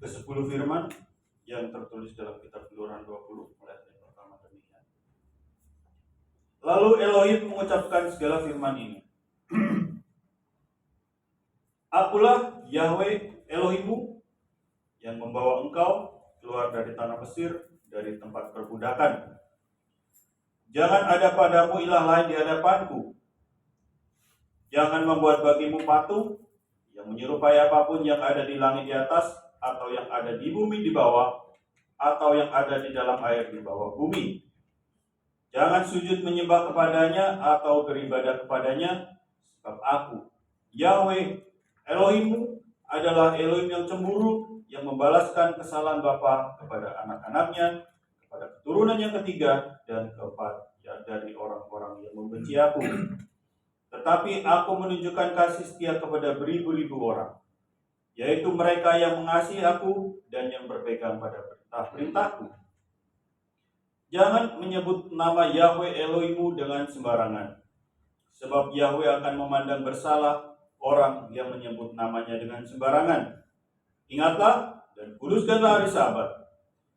Ke-10 firman yang tertulis dalam kitab Keluaran 20 mulai ayat pertama demikian. Lalu Elohim mengucapkan segala firman ini. Akulah Yahweh Elohimmu yang membawa engkau keluar dari tanah Mesir, dari tempat perbudakan. Jangan ada padamu ilah lain di hadapanku. Jangan membuat bagimu patung yang menyerupai apapun yang ada di langit di atas, atau yang ada di bumi di bawah, atau yang ada di dalam air di bawah bumi. Jangan sujud menyembah kepadanya atau beribadah kepadanya, sebab aku, Yahweh Elohimmu, adalah Elohim yang cemburu, yang membalaskan kesalahan bapa kepada anak-anaknya, kepada keturunan yang ketiga dan keempat dari orang-orang yang membenci aku. Tetapi aku menunjukkan kasih setia kepada beribu-ribu orang, yaitu mereka yang mengasihi aku dan yang berpegang pada perintah-perintahku. Jangan menyebut nama Yahweh Elohimmu dengan sembarangan, sebab Yahweh akan memandang bersalah orang yang menyebut namanya dengan sembarangan. Ingatlah dan kuduskanlah hari Sabat.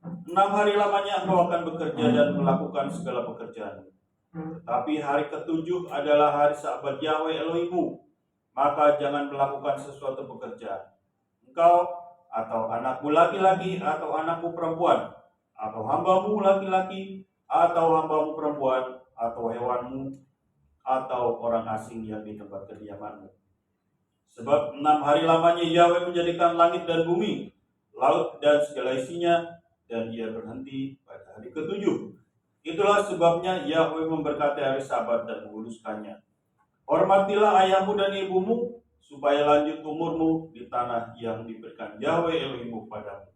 6 hari lamanya engkau akan bekerja dan melakukan segala pekerjaan. Tetapi hari ketujuh adalah hari Sabat Yahweh Elohimmu, maka jangan melakukan sesuatu pekerjaan. Engkau atau anakmu laki-laki atau anakmu perempuan, atau hambamu laki-laki atau hambamu perempuan, atau hewanmu, atau orang asing yang di tempat kediamanmu. Sebab 6 hari lamanya Yahweh menjadikan langit dan bumi, laut dan segala isinya, dan ia berhenti pada hari ketujuh. Itulah sebabnya Yahweh memberkati hari Sabat dan menguduskannya. Hormatilah ayahmu dan ibumu, supaya lanjut umurmu di tanah yang diberikan Yahweh Elohimmu padamu.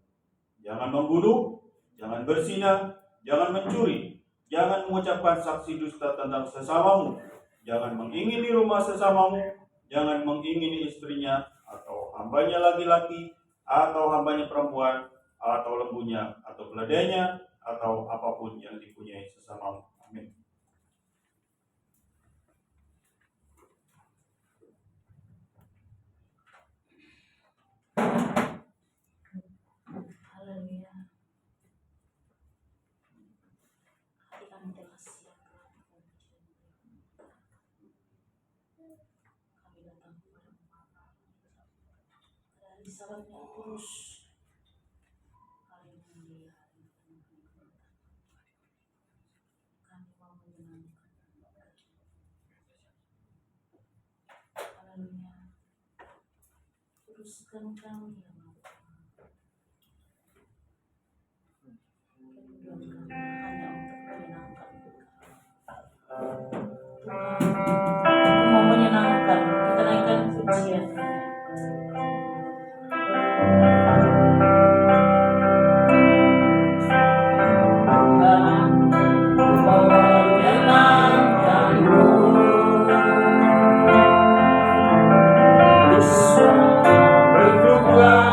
Jangan membunuh, jangan berzina, jangan mencuri, jangan mengucapkan saksi dusta tentang sesamamu, jangan mengingini rumah sesamamu, jangan mengingini istrinya, atau hambanya laki-laki, atau hambanya perempuan, atau lembunya, atau keledainya, atau apapun yang dipunyai sesamamu. Amin. Haleluya. Hati kami terkasih yang Tuhan, kami datang kepada Bapa dari Sabat yang kudus. Hari ini kami mau menyenangkan. Haleluya. Kuduskan kami ya Allah. Kemudian kami hanya untuk menyenangkan Tuhan, mau menyenangkan. Kita naikkan pujian. Berdoa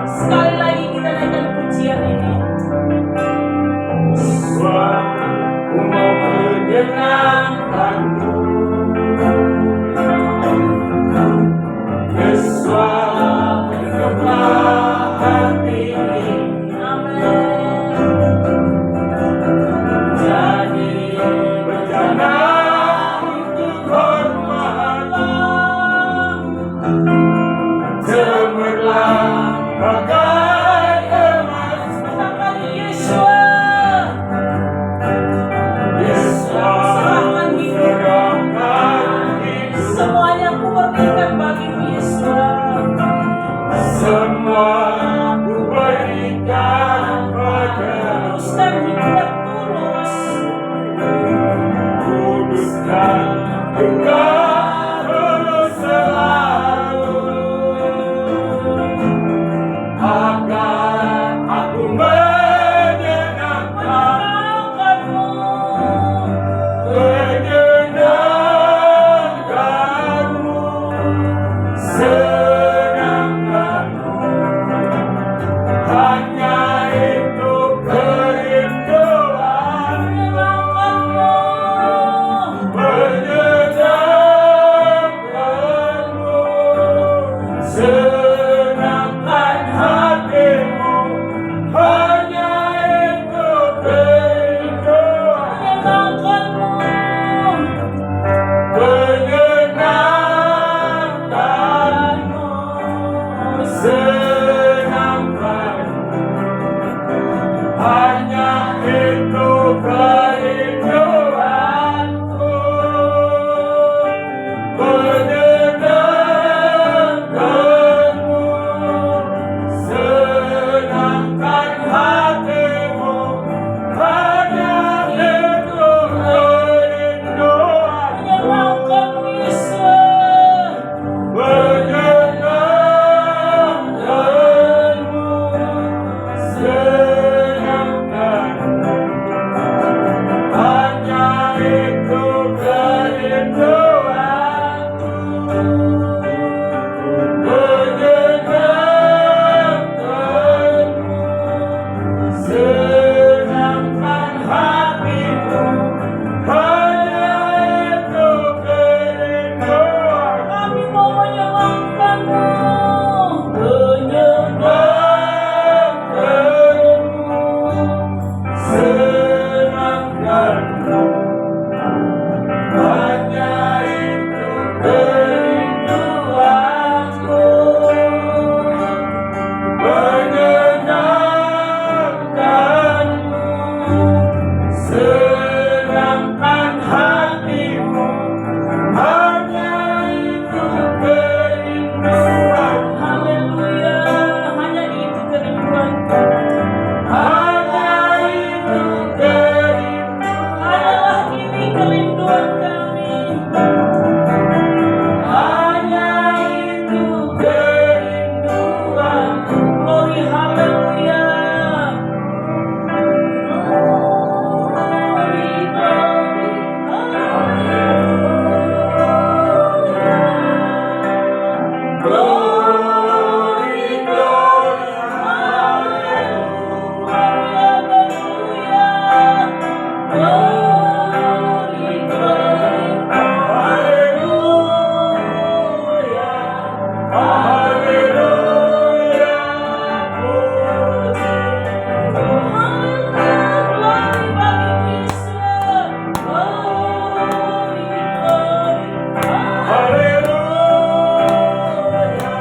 Sekali lagi kita naikkan pujian ini. Ku mau menyenangkanmu, Yesus menggembala hati ini. Jadi bencana untuk hormat, cemerlang bagai emas. Katakan Yesus, serahkan hidup. Semuanya ku berikan bagimu Yesus. Semua ku berikan padamu, Tulus dan hidup tulus. kudus dan engkau terus selalu. Akan aku menyenangkanmu, menyenangkanmu, senangkanmu. Hanya itu kerinduan, menyenangkanmu, senangkan hatimu. Hanya itu kerinduan, menyenangkanmu, senangkanmu. Hanya itu kerinduanku, menyenangkanmu, senangkan hatimu. Hanya itu kerinduan, Menyenangkanmu Yesus. menyenangkanmu, senangkanmu. Hanya itu kerinduanku, menyenangkanmu, senangkan hatimu. Hanya itu kerinduan, Kami mau menyenangkanmu. menyenangkanmu, senangkanmu. Hanya itu kerinduanku, menyenangkanmu, senangkan hatimu. Hanya itu kerinduan, Haleluya. Hanya itu kerinduanku. hanya itu kerinduan, Adalah ini kerinduan kami. hanya itu kerinduan. Glory haleluya. Glory, glory, Glory, glory, haleluya. Glory, glory. haleluya, haleluya. Haleluya,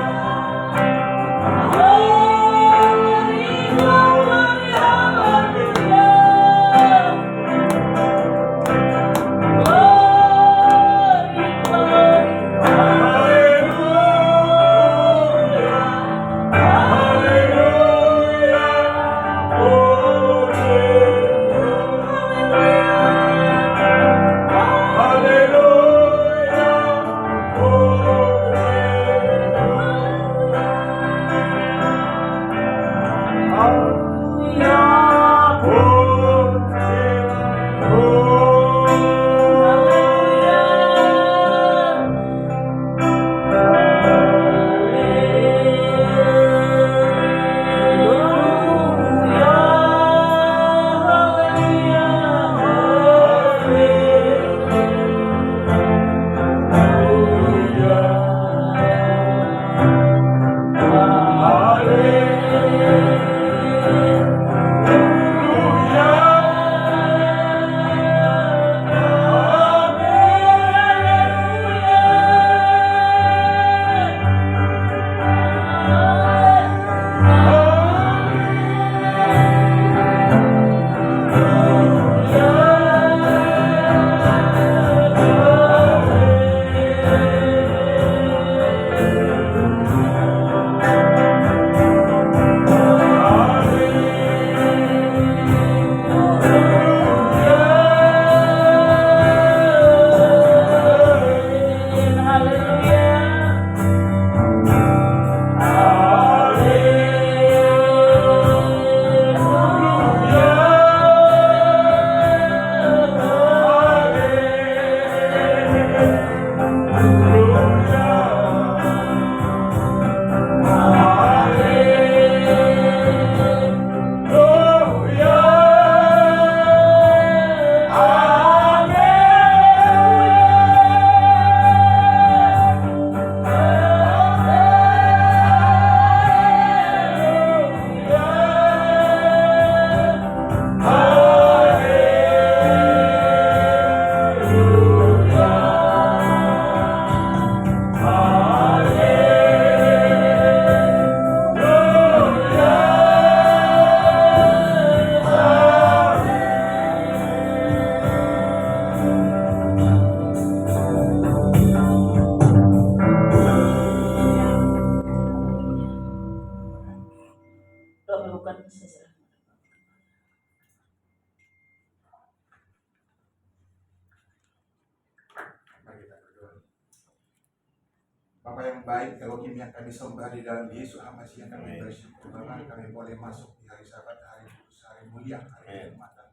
yang baik, Elohim yang kami sembah di dalam Yesus Hamasi yang kami bersyukur Bapa, kami boleh masuk di hari Sabat, hari kudus, hari mulia, hari kenikmatan.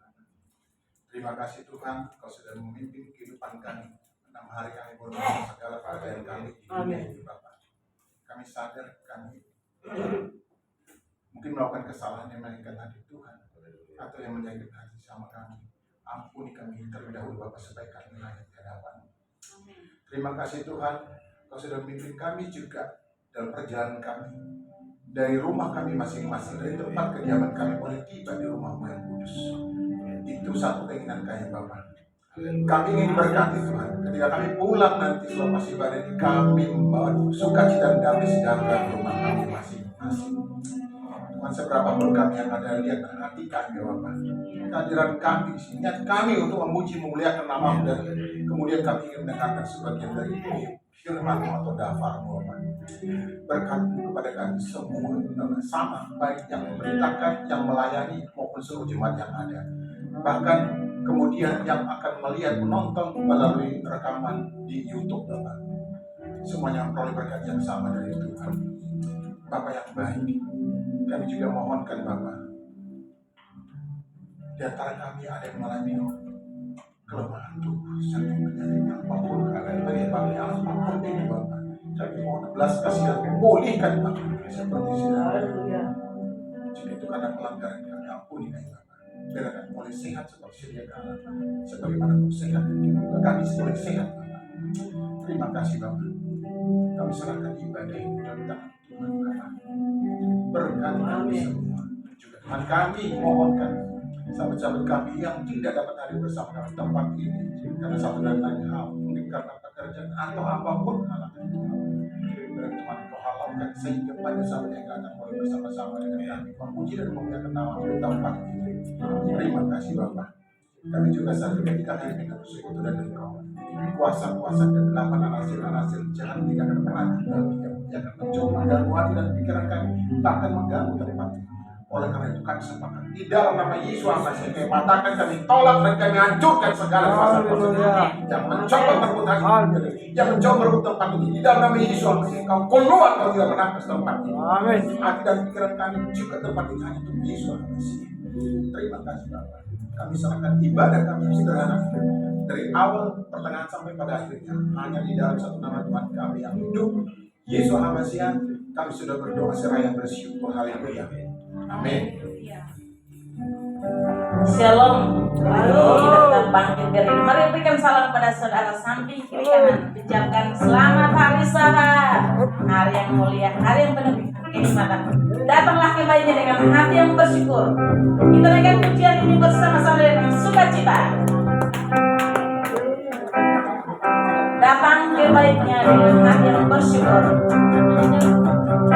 Terima kasih Tuhan, Kau sudah memimpin kehidupan kami. 6 hari kami boleh melakukan segala pekerjaan kami di dunia ini Bapa. Kami sadar kami mungkin melakukan kesalahan yang menyakitkan hati Tuhan atau yang menyakitkan hati sama kami. Ampuni kami terlebih dahulu Bapa supaya kami layak di hadapan. Terima kasih Tuhan, Kau sudah memimpin kami juga dalam perjalanan kami dari rumah kami masing-masing, dari tempat kediaman kami boleh tiba di rumah-Mu yang kudus. Itu satu keinginan kami Bapa. Kami ingin berkati Tuhan. Ketika kami pulang nanti selepas ibadah ini, kami membawa sukacita dan damai sejahtera di rumah kami masing-masing. Tuhan, seberapapun kami yang ada, lihat hati kami Bapa. Kehadiran kami di sini, niat kami untuk memuji memuliakan nama-Mu, dan kemudian kami ingin mendengarkan sebagian dari firman-Mu atau dafar-Mu Bapa. Berkat-Mu kepada kami semua sama, baik yang memberitakan, yang melayani maupun seluruh jemaat yang ada. Bahkan kemudian yang akan melihat, menonton melalui rekaman di YouTube Bapak. Semuanya memperoleh berkat yang sama dari Tuhan. Bapak yang baik, kami juga mohonkan Bapak, di antara kami ada yang mengalami kelemahan tubuh, sakit penyakit apapun, penyebabnya apapun itu Bapak. Kami mohon belas kasihan, pulihkan Bapak, seperti sedang. Jika itu karena pelanggaran kami, ampuni kami Bapak. Biar kami boleh sehat seperti sedia kala, sebagaimana Kau sehat dan juga kami boleh sehat Bapak. Terima kasih Bapak. Kami serahkan ibadah ini dalam tangan Tuhan Bapak. Berkati kami semua. Juga Tuhan, kami mohonkan sahabat-sahabat kami yang tidak dapat hadir bersama kami di tempat ini karena satu dan lain hal, mungkin karena pekerjaan atau apapun halangan itu. Berarti Tuhan Kau halalkan sehingga pada saat yang datang boleh bersama-sama dengan kami memuji dan memuliakan nama-Mu di tempat ini. Terima kasih Bapak. Kami juga saat ketika kami minta bersekutu dan Engkau, kuasa-kuasa kegelapan anasir-anasir jahat tidak akan pernah tinggal diam. Yang akan mencoba mengganggu hati dan pikiran kami, bahkan mengganggu tempat ini. Oleh karena itu kami sepakat di dalam nama Yesus Almasih, kami matakan, kami tolak dan kami hancurkan segala kuasa-kuasa yang mencoba merebut hati kami, yang mencoba merebut tempat ini. Di dalam nama Yesus Almasih, Kau keluar, Kau tidak pernah ke tempat ini. Amin. Hati dan pikiran kami juga tempat ini hanya untuk Yesus Almasih. Terima kasih Bapak. Kami serahkan ibadah kami yang sederhana dari awal, pertengahan sampai pada akhirnya hanya di dalam satu nama Tuhan kami yang hidup, Yesus Hamasiah. Kami sudah berdoa seraya bersyukur. Haleluya. Amin. Shalom. Kita tetap bangkit dari ini. Mari berikan salam pada saudara samping kiri kanan. Ucapkan selamat hari Sabat, hari yang mulia, hari yang penuh kenikmatan. Datanglah kembalinya dengan hati yang bersyukur. Kita naikkan pujian ini bersama-sama dengan sukacita. Datang kembalinya dengan hati yang bersyukur. Dengan hati bersyukur, dalam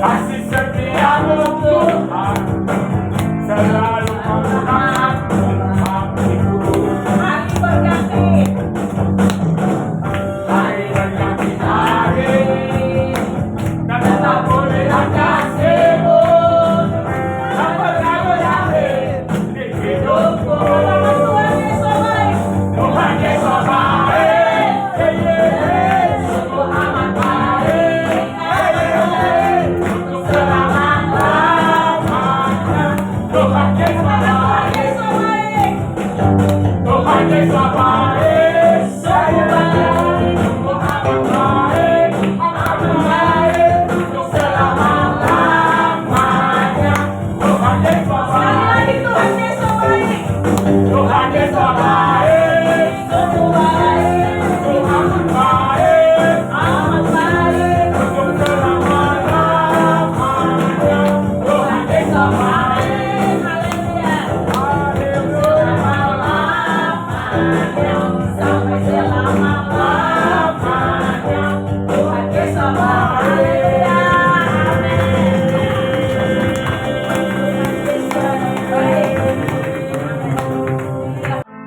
Kasih setiamu Tuhan selalu menghati-hatiku. Hari berganti. Hari berganti hari, dan tak boleh kasihmu tak pernah berakhir di hidupku. Tuhan Yesus baik. Tuhan Yesus baik, sungguh amat baik, untuk selama-lamanya. Tuhan Yesus baik, Tuhan Yesus baik, sungguh baik, sungguh amat baik, untuk selama-lamanya. Tuhan Yesus Sekali lagi baik, Tuhan Yesus baik. Tuhan Yesus baik, Sungguh baik. Tuhan baik, Amat baik. untuk selama-lamanya. Tuhan Yesus baik, Haleluya. haleluya, Sampai selama-lamanya. Tuhan Yesus baik. Amin.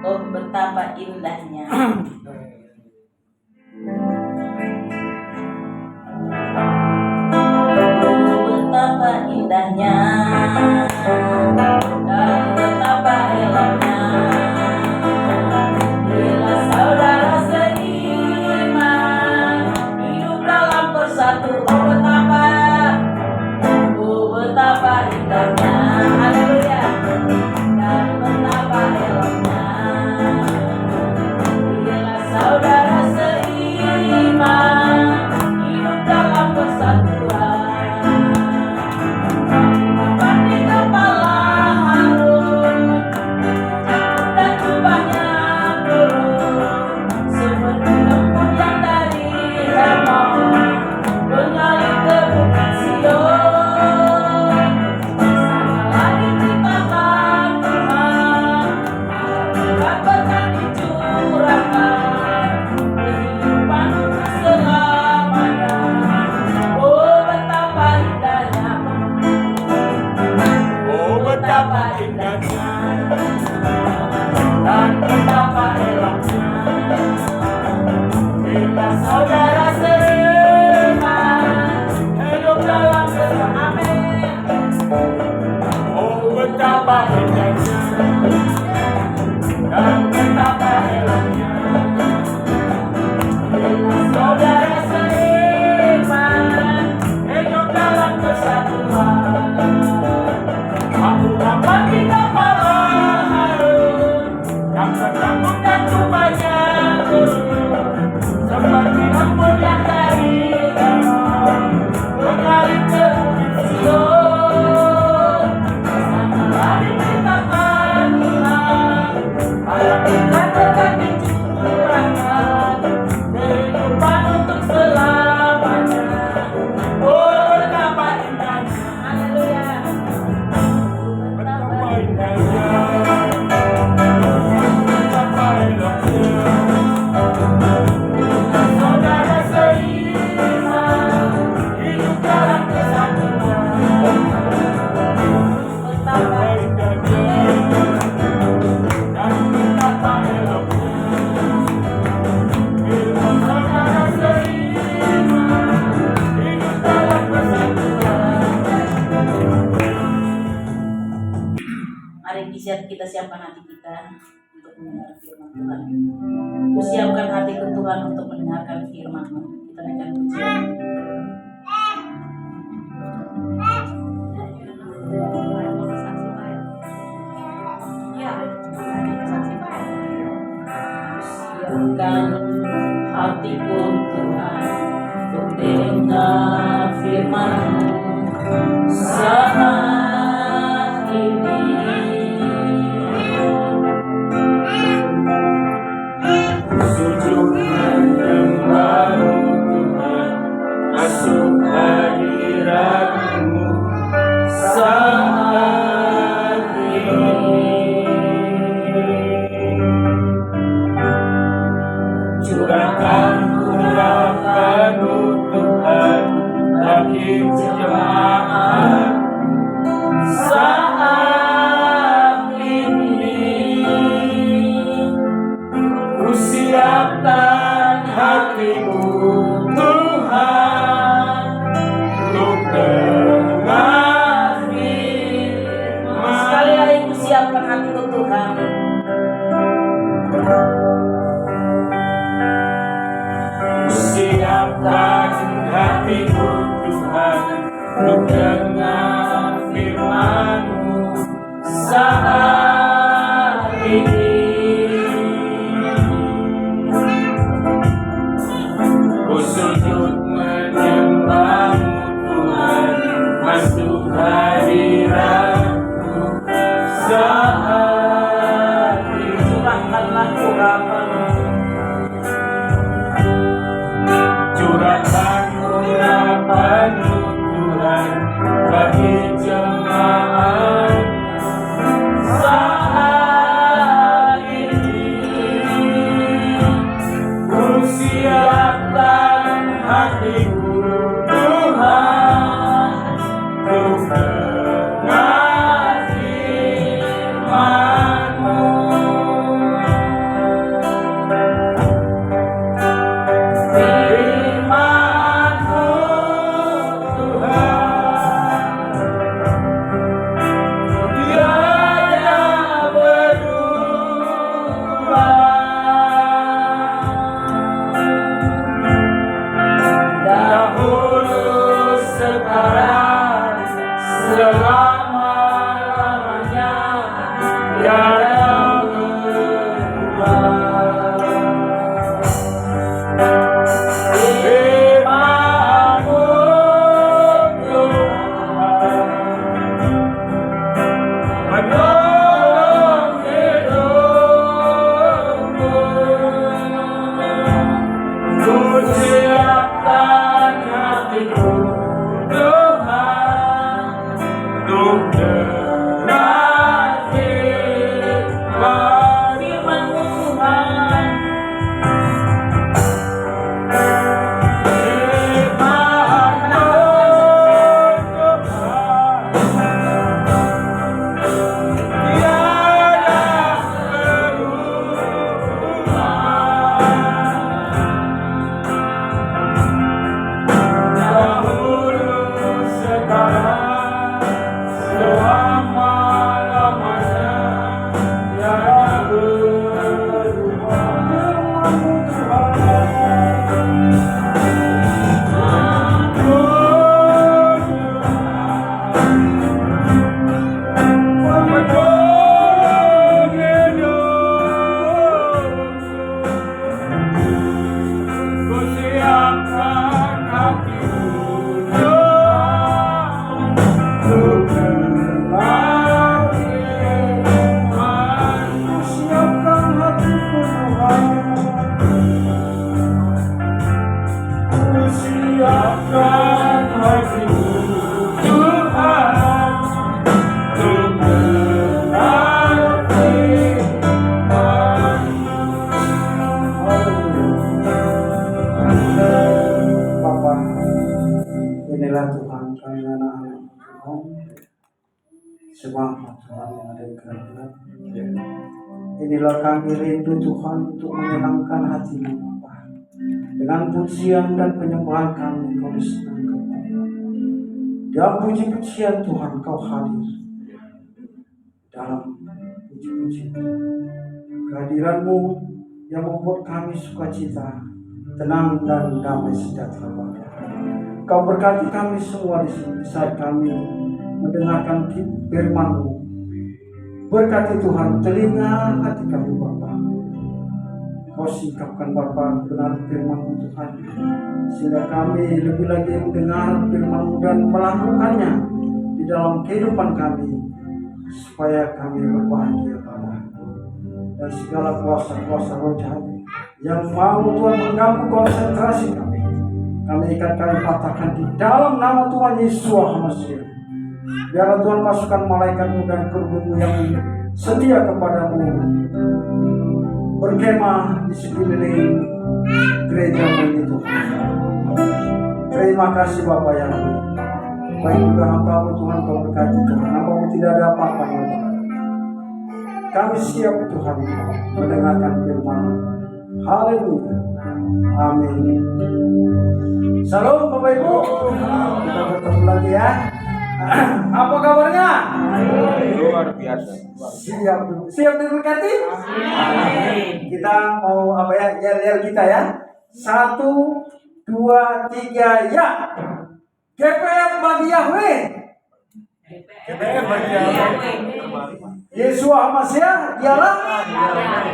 Oh, betapa indahnya. Betapa indahnya dan betapa eloknya bila saudara seiman hidup dalam persatuan. Betapa indahnya, haleluya, dan betapa eloknya bila saudara seiman hidup dalam persatuan. Seperti kepala Harun dan jubahnya turun, seperti lembut yang dari Hermon mengalir ke bukit Sion. Sama lagi ciptakan Tuhan, agar berkat dicurahkan kehidupan untuk selamanya. Oh, betapa indahnya. oh betapa indahnya dan betapa eloknya bila saudara seiman hidup dalam bersama. Oh betapa indahnya dan betapa eloknya bila saudara seiman hidup dalam kesatuan. Aku dapat di kepala Harun yang berambut dan jubahnya turun, seperti lembut yang dari Hermon mengalir ke bukit Sion. Sama lagi ciptakan Tuhan, agar berkat dicurahkan kehidupan untuk selamanya. Oh betapa indahnya, Haleluya. betapa indahnya, betapa eloknya. Saudara seiman hidup dalam kesatuan. Betapa indahnya dan betapa eloknya bila saudara seiman hidup dalam kesatuan. Mari kita siapkan hati kita untuk mendengar firman Tuhan. Siapkan hati ke Tuhan untuk mendengarkan firman-Mu. Kita naikkan pujian. Siapkan hatiku Tuhan untuk mendengar firman-Mu saat ini. Sujudkan yang baru Tuhan jemaat saat ini. Ku siapkan hatiku Tuhan untuk dengar firman. Sekali lagi ku siapkan hatiku Tuhan. Ku siapkan hatiku Tuhan untuk dengar firman-Mu saat ini. Ku sujud menyembah-Mu Tuhan, masuk hadirat-Mu saat ini. Curahkanlah urapan-Mu. Curahkan urapan-Mu Tuhan bagi jemaat saat ini. Ku siapkan hatiku Tuhan untuk dengar firman-Mu. Firman-Mu Tuhan tiada berubah, dahulu sekarang selama-lamanya tiada berubah. Firman-Mu Tuhan menolong hidupku. Ku siapkan hatiku Tuhan untuk dengar firman-Mu Tuhan. Siapkan hatiku Tuhan untuk dengar firman-Mu. Bapa, inilah Tuhan kami anak-anak Tuhan, semangat Tuhan yang ada di kerajaan. Inilah kami rindu Tuhan untuk menyenangkan hati-Mu Bapa. Dengan pujian dan penyembahan kami Kau disenangkan Bapa. Dalam puji-pujian Tuhan Kau hadir. Dalam puji-pujian kehadiran-Mu yang membuat kami sukacita, tenang dan damai sejahtera Bapa. Kau berkati kami semua di sini saat kami mendengarkan firman-Mu. Berkati Tuhan telinga hati kami Bapa. Kau singkapkan Bapa benar firman-Mu Tuhan, sehingga kami lebih lagi mendengar firman-Mu dan melakukannya di dalam kehidupan kami, supaya kami berbahagia Bapa. Dan segala kuasa-kuasa roh jahat yang mau Tuhan mengganggu konsentrasi kami ikat, kami patahkan di dalam nama Tuhan Yesus Hamasiah. Biarlah Tuhan masukkan malaikat-Mu dan kerubung-Mu yang setia kepadamu berkemah di sekeliling gereja-Mu ini Tuhan. Terima kasih Bapa yang baik juga hamba-Mu Tuhan, Kau berkati Tuhan. Hamba-Mu tidak ada apa-apanya Tuhan. Kami siap Tuhan mendengarkan firman. Haleluya. Amin. Salam Bapak Ibu. Kita bertemu lagi ya. Apa kabarnya? Luar biasa. Siap diberkati? Kita mau apa ya? Yel-yel kita ya. 1, 2, 3 ya. GPF bagi Yahweh. GPF bagi Yahweh. Yesua Hamasiah dialah.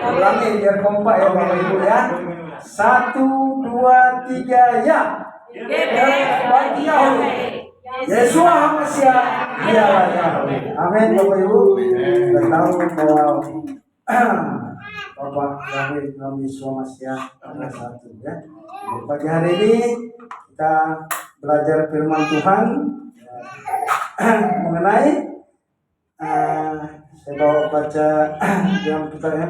Ulangi biar kompak ya Bapak Ibu ya. 1, 2, 3 ya. GPF bagi Yahweh. Yesua Hamasiah dialah Yahweh. Amin Bapak Ibu. Kita tahu bahwa Bapak Yahweh dalam Yesua Hamasiah adalah satu ya. Pagi hari ini kita belajar firman Tuhan mengenai saya bawa baca yang kita ya.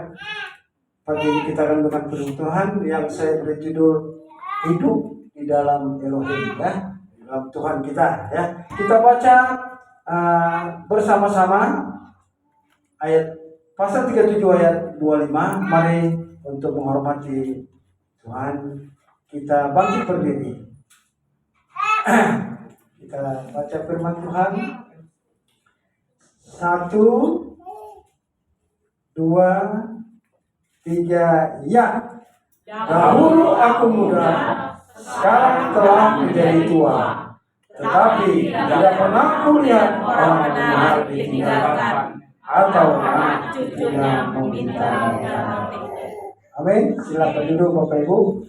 Pagi ini kita akan dengan firman Tuhan yang saya beri judul hidup di dalam Elohim ya. Dalam Tuhan kita ya. Kita baca bersama-sama ayat pasal 37 ayat 25. Mari untuk menghormati Tuhan kita bangkit berdiri. Kita baca firman Tuhan. 1, 2, 3 ya. Dahulu aku muda, sekarang telah menjadi tua, tetapi tidak pernah kulihat orang benar ditinggalkan atau anak cucunya meminta. Amin. Silakan duduk Bapak Ibu.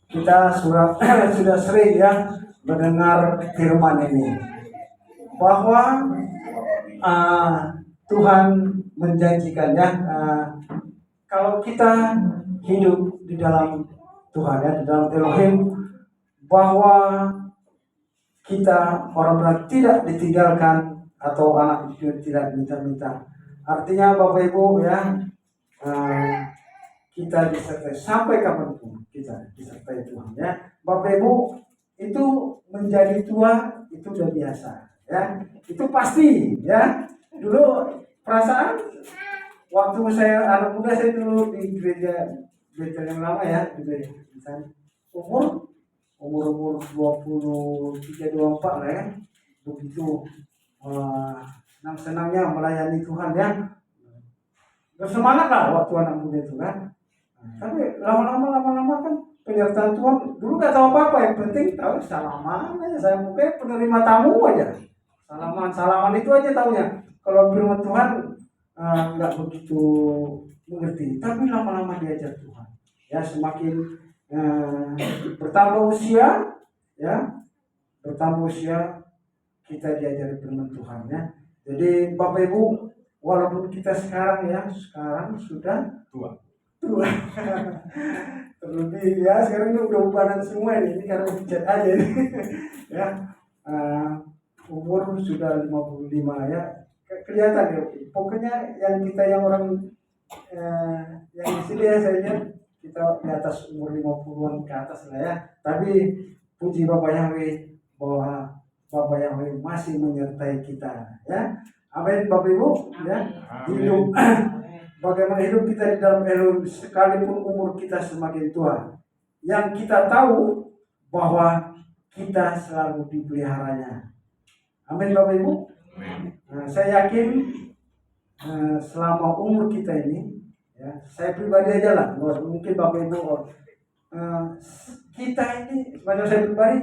Kita sudah sering ya mendengar firman ini bahwa Tuhan menjanjikan ya kalau kita hidup di dalam Tuhan ya, di dalam Elohim, bahwa kita orang-orang tidak ditinggalkan atau anak cucu tidak minta-minta. Artinya Bapak Ibu ya, kita disertai sampai kapanpun kita disertai Tuhan ya. Bapak Ibu itu menjadi tua itu udah biasa ya, itu pasti ya. Dulu perasaan waktu saya anak muda, saya dulu di gereja yang lama ya, di gereja misalnya umur 23-24 lah ya, begitu senang-senangnya melayani Tuhan ya, bersemangat lah waktu anak muda itu kan. Tapi lama-lama kan penyertaan Tuhan, dulu gak tahu apa-apa, yang penting tahu salaman aja, saya mungkin penerima tamu aja, salaman itu aja taunya. Kalau firman Tuhan nggak begitu mengerti, tapi lama-lama diajar Tuhan ya, semakin bertambah usia kita diajar firman Tuhan ya. Jadi Bapak Ibu, walaupun kita sekarang sudah tua terlebih ya, sekarang ini udah ubanan semua ini karena pijat aja ini ya, umur sudah 55 ya, kelihatan ya. Pokoknya yang orang yang di sini ya, saya lihat kita di atas umur 50-an ke atas lah ya. Tapi puji Bapak Yahweh bahwa Bapak Yahweh masih menyertai kita ya. Amin Bapak Ibu ya. Hidup bagaimana hidup kita di dalam Elohim sekalipun umur kita semakin tua, yang kita tahu bahwa kita selalu dipeliharanya. Amin Bapak Ibu. Saya yakin selama umur kita ini ya, saya pribadi aja lah, mungkin Bapak Ibu kita ini sepanjang saya pribadi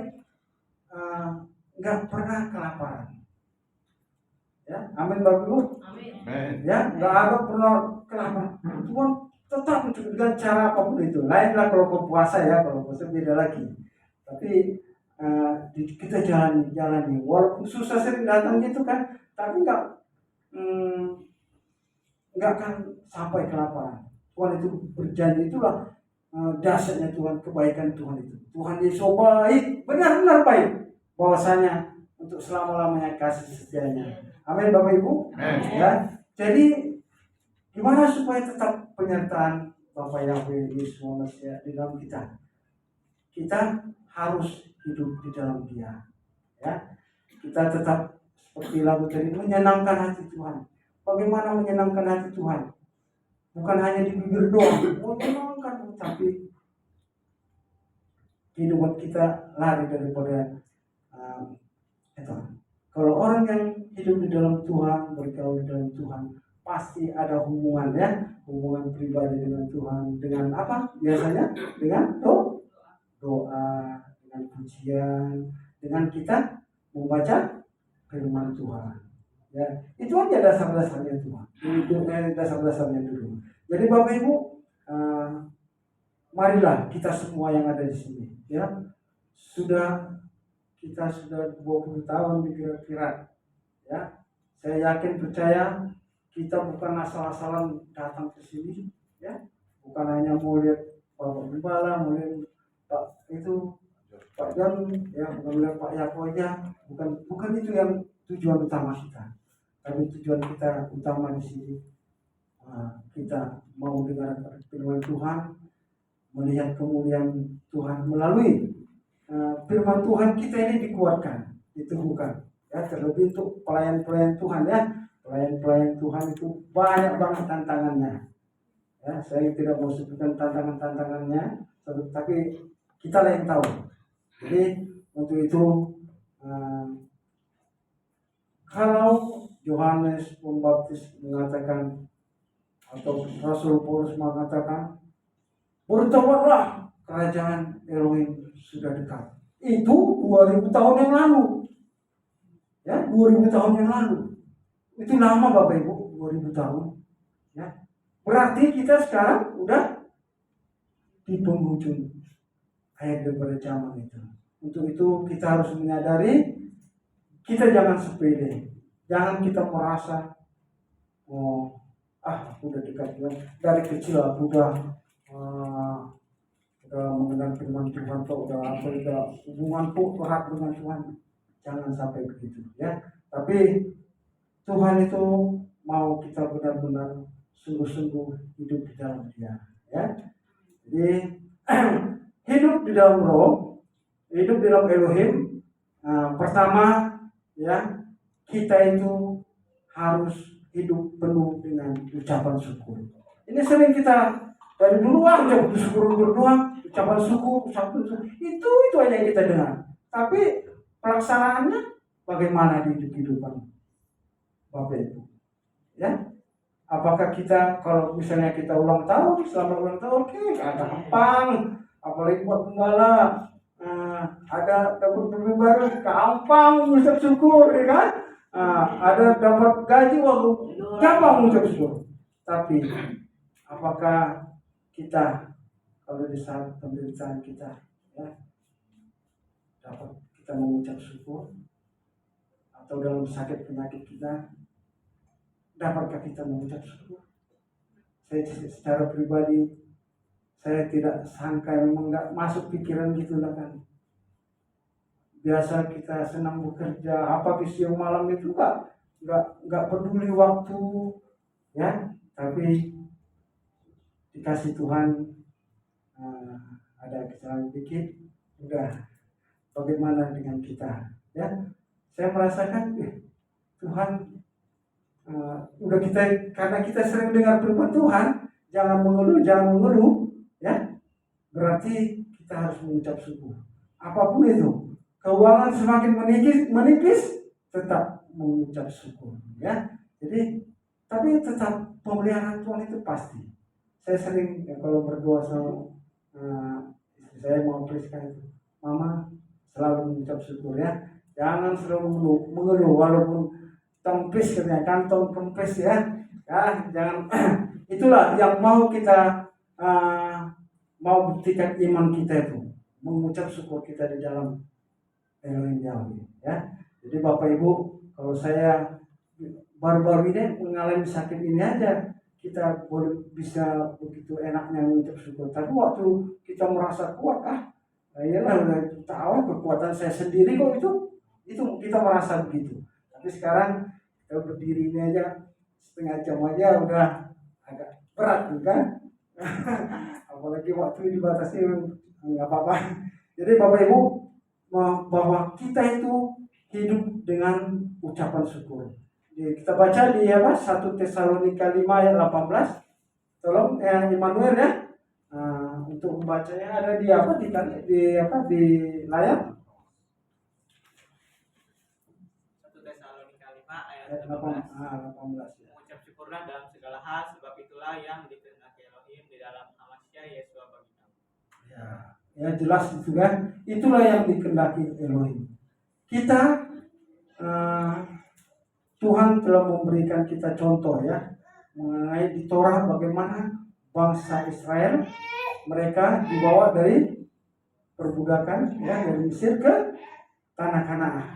nggak pernah kelaparan ya. Amin Bapak Ibu. Ya, nggak ada pernah kelaparan. Tuhan tetap dengan cara apapun itu. Lainlah kalau berpuasa ya, kalau puasa beda lagi. Tapi kita jalani walaupun susah sering datang gitu kan, tapi nggak akan sampai kelaparan. Tuhan itu berjanji, itulah dasarnya Tuhan, kebaikan Tuhan itu. Tuhan Yesus baik, benar-benar baik, bahwasanya untuk selama-lamanya kasih setianya. Amin Bapak Ibu. Ya, jadi gimana supaya tetap penyertaan Bapak Yahweh Yesus Manusia di dalam kita? Kita harus hidup di dalam Dia. Ya, kita tetap seperti lagu tadi, menyenangkan hati Tuhan. Bagaimana menyenangkan hati Tuhan? Bukan hanya di bibir doang, menyenangkan, tapi kehidupan kita lari daripada itu. Kalau orang yang hidup di dalam Tuhan, bergaul di dalam Tuhan, pasti ada hubungan ya, hubungan pribadi dengan Tuhan. Dengan apa? Biasanya dengan doa, dengan pujian, dengan kita membaca firman Tuhan. Ya, itu aja dasar-dasarnya Tuhan. Itu dasar-dasarnya dulu. Jadi Bapak Ibu, marilah kita semua yang ada di sini, ya. Kita sudah 20 tahun kira-kira, ya. Saya yakin percaya kita bukan asal-asalan datang ke sini, ya. Bukan hanya mau lihat Bapak Gembala, mau lihat Pak Jan, ya, bukan lihat Pak Yako aja, bukan itu yang tujuan utama kita. Tapi tujuan kita utama di sini, kita mau dengar firman Tuhan, melihat kemuliaan Tuhan melalui firman Tuhan kita ini dikuatkan, diteguhkan. Ya, terlebih untuk pelayan-pelayan Tuhan ya, pelayan-pelayan Tuhan itu banyak banget tantangannya. Ya, saya tidak mau sebutkan tantangannya, tapi kita lah yang tahu. Jadi untuk itu kalau Yohanes Pembaptis mengatakan atau Rasul Paulus mengatakan, bertobatlah, kerajaan Elohim sudah dekat. Itu 2000 tahun yang lalu. Ya, 2000 tahun yang lalu. Itu lama Bapak Ibu, 2000 tahun. Ya. Berarti kita sekarang udah di penghujung akhir daripada zaman itu. Untuk itu kita harus menyadari, kita jangan sepele. Jangan kita merasa, aku udah dekat Tuhan. Dari kecil aku udah mengenal firman Tuhan, udah hubunganku erat dengan Tuhan. Jangan sampai begitu, ya. Tapi Tuhan itu mau kita benar-benar sungguh-sungguh hidup di dalam Dia, ya. Jadi hidup di dalam Roh, hidup di dalam Elohim. Pertama, ya, kita itu harus hidup penuh dengan ucapan syukur. Ini sering kita dari dulu ucap syukur berdoa, ucapan syukur, itu aja yang kita dengar. Tapi pelaksanaannya bagaimana di kehidupan Bapak Ibu? Ya, apakah kita kalau misalnya kita ulang tahun, selamat ulang tahun, oke, ada gampang, apalagi buat gembala, ada dapat beli baru, gampang mengucap syukur, ya kan? Ada dapat gaji, gampang mengucap syukur. Tapi apakah kita kalau di saat penderitaan kita, ya, dapat kita mengucap syukur, atau dalam sakit penyakit kita, dapatkah kita mengucap syukur? Saya secara pribadi, saya tidak sangka, memang nggak masuk pikiran gitu lah kan. Biasa kita senang bekerja, apa siang malam itu nggak peduli waktu, ya. Tapi dikasih Tuhan ada kesalahan dikit, udah bagaimana dengan kita, ya. Saya merasakan Tuhan udah kita, karena kita sering dengar firman Tuhan, jangan mengeluh, ya. Berarti kita harus mengucap syukur. Apapun itu, keuangan semakin menipis, tetap mengucap syukur, ya. Jadi, tapi tetap pemeliharaan Tuhan itu pasti. Saya sering kalau berdoa sama istri saya, mau tuliskan itu, Mama selalu mengucap syukur, ya. Jangan selalu mengeluh walaupun tempis, kantong kempis, ya. Jangan. Itulah yang mau kita mau buktikan iman kita itu, mengucap syukur kita di dalam Elohim Yahweh, ya. Jadi Bapak Ibu, kalau saya baru-baru ini mengalami sakit ini aja, kita boleh bisa begitu enaknya mengucap syukur. Tapi waktu kita merasa kuat, iyalah, tahu kekuatan saya sendiri kok, itu kita merasa begitu. Tapi sekarang kita berdiri ini aja setengah jam aja udah agak berat, kan? Apalagi waktu dibatasi, nggak apa-apa. Jadi Bapak Ibu, bahwa kita itu hidup dengan ucapan syukur. Kita baca di 1 Tesalonika 5 ayat 18. Tolong Immanuel ya. Untuk membacanya ada di di layar. 1 Tesalonika 5 ayat Ayat 18 ya. Mengucap syukurlah dalam segala hal, sebab itulah yang dikehendaki Elohim di dalam nama Yesus bagi kamu. Ya jelas itu kan. Itulah yang dikehendaki Elohim. Kita Tuhan telah memberikan kita contoh ya mengenai di Torah bagaimana bangsa Israel mereka dibawa dari perbudakan ya dari Mesir ke tanah Kanaan.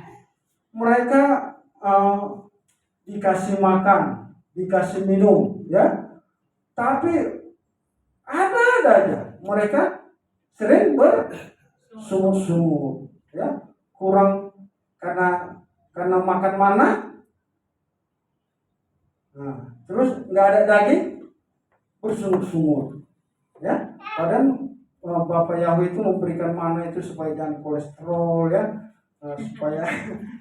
Mereka dikasih makan, dikasih minum ya. Tapi ada aja mereka sering bersungut-sungut ya. Kurang karena makan mana. Nah, terus nggak ada daging bersungut-sungut ya. Padahal Bapak Yahweh itu memberikan mana itu supaya jangan kolesterol ya, supaya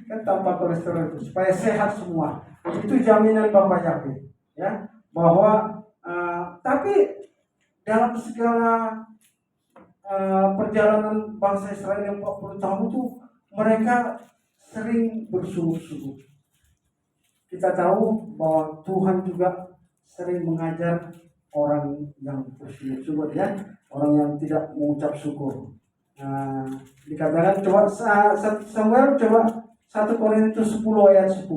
kan tanpa kolesterol itu supaya sehat semua. Itu jaminan Bapak Yahweh ya, bahwa tapi dalam segala perjalanan bangsa Israel yang 40 tahun itu mereka sering bersungut-sungut. Kita tahu bahwa Tuhan juga sering mengajar orang yang bersungut-sungut ya, orang yang tidak mengucap syukur. Dikatakan coba Samuel coba 1 Korintus 10 ayat 10.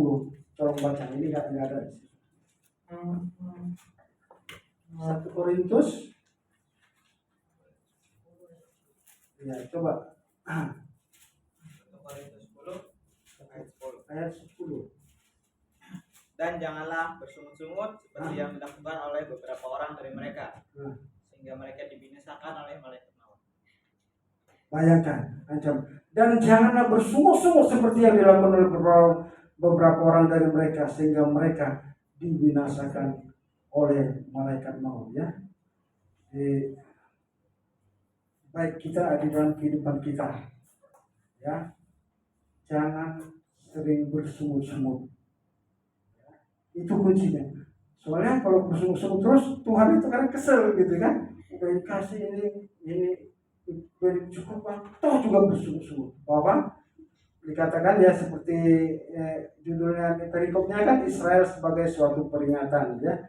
Tolong baca, ini enggak ada di situ. 1 Korintus ya coba 1 Korintus 10 ayat 10. ayat 10. Dan janganlah bersungut-sungut seperti yang dilakukan oleh beberapa orang dari mereka, sehingga mereka dibinasakan oleh malaikat maut. Bayangkan, ancam. Dan janganlah bersungut-sungut seperti yang dilakukan oleh beberapa orang dari mereka, sehingga mereka dibinasakan oleh malaikat maut ya. Baik kita di dalam kehidupan kita ya, jangan sering bersungut-sungut. Itu kuncinya. Soalnya kalau bersungut-sungut terus Tuhan itu kan kesel gitu kan. Udah dikasih ini beri cukup kan, toh juga bersungut-sungut. Bahwa dikatakan ya seperti judulnya perikopnya kan Israel sebagai suatu peringatan ya.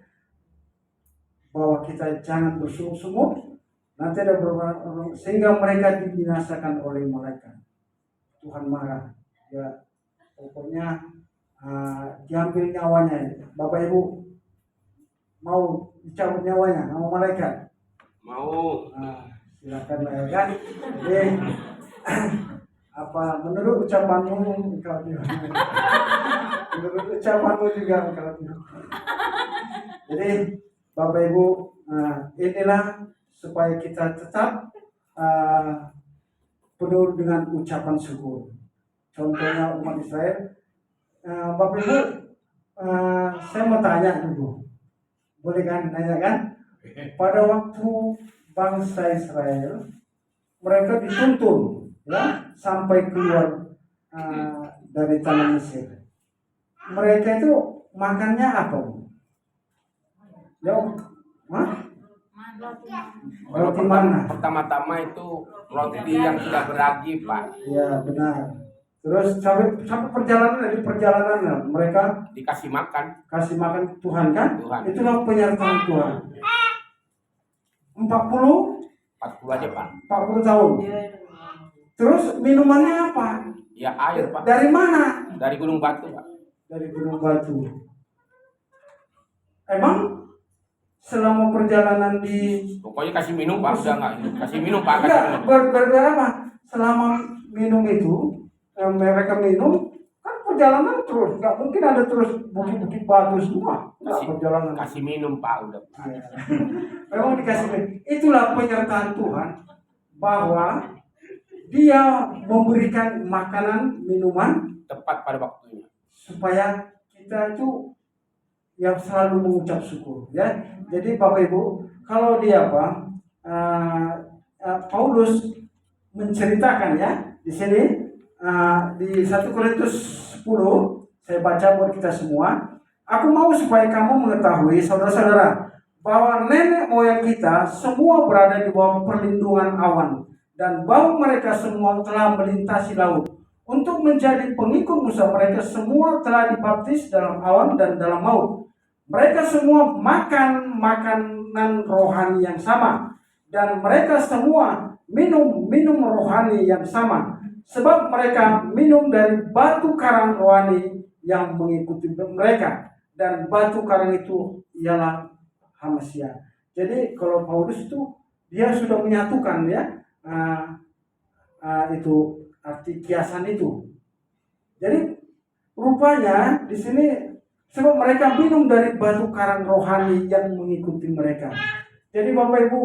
Bahwa kita jangan bersungut-sungut, nanti ada beberapa sehingga mereka dibinasakan oleh malaikat. Tuhan marah. Ya pokoknya diambil nyawanya. Bapak Ibu mau dicabut nyawanya sama malaikat? Mau. Silakan lah ya kan. Jadi apa menurut ucapanmu engkau menurut ucapanmu juga engkau jadi Bapak Ibu inilah supaya kita tetap penuh dengan ucapan syukur. Contohnya umat Israel. Bapak Ibu, saya mau tanya dulu, boleh kan? Nanya kan? Pada waktu bangsa Israel, mereka dituntun, ya, sampai keluar dari tanah Mesir. Mereka itu makannya apa? Ya, roti mana? Pertama-tama itu roti yang sudah beragi, Pak. Ya benar. Terus sampai perjalanan dari perjalanan mereka Dikasih makan. kasih makan Tuhan kan? Tuhan. Itulah penyertaan Tuhan. 40 aja, Pak. 40 tahun. Terus minumannya apa? Ya air, Pak. Dari mana? Dari Gunung Batu, Pak. Dari Gunung Batu. Emang selama perjalanan di Pokoknya kasih minum, Pak. Udah enggak? Kasih minum, Pak. Kasih enggak minum. berapa? Selama minum itu mereka minum kan perjalanan terus, nggak mungkin ada terus bukit-bukit batu semua. Perjalanan Kasih minum, Pak. Udah. Memang dikasih minum. Itulah penyertaan Tuhan bahwa Dia memberikan makanan minuman Tepat pada waktunya. supaya kita itu yang selalu mengucap syukur ya. Jadi Bapak Ibu, kalau dia Paulus menceritakan ya di sini di 1 Korintus 10 saya baca buat kita semua. Aku mau supaya kamu mengetahui, saudara-saudara, bahwa nenek moyang kita semua berada di bawah perlindungan awan, dan bahwa mereka semua telah melintasi laut. Untuk menjadi pengikut Musa, mereka semua telah dibaptis dalam awan dan dalam maut. Mereka semua makan makanan rohani yang sama, dan mereka semua minum rohani yang sama, sebab mereka minum dari batu karang rohani yang mengikuti mereka, dan batu karang itu ialah Hamasya. Jadi kalau Paulus itu dia sudah menyatukan ya itu arti kiasan itu. Jadi rupanya di sini sebab mereka minum dari batu karang rohani yang mengikuti mereka. Jadi Bapak Ibu,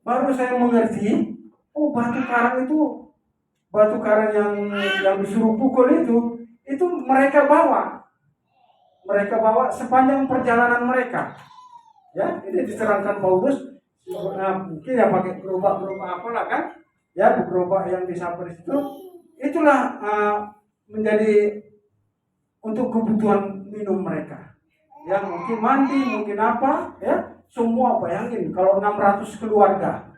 baru saya mengerti, oh batu karang yang disuruh pukul itu mereka bawa sepanjang perjalanan mereka. Ya, ini diterangkan Paulus. Mungkin ya pakai gerobak apalah kan? Ya, gerobak yang disamper itu, itulah menjadi untuk kebutuhan minum mereka. Ya, mungkin mandi, mungkin apa, ya. Semua bayangin kalau 600 keluarga,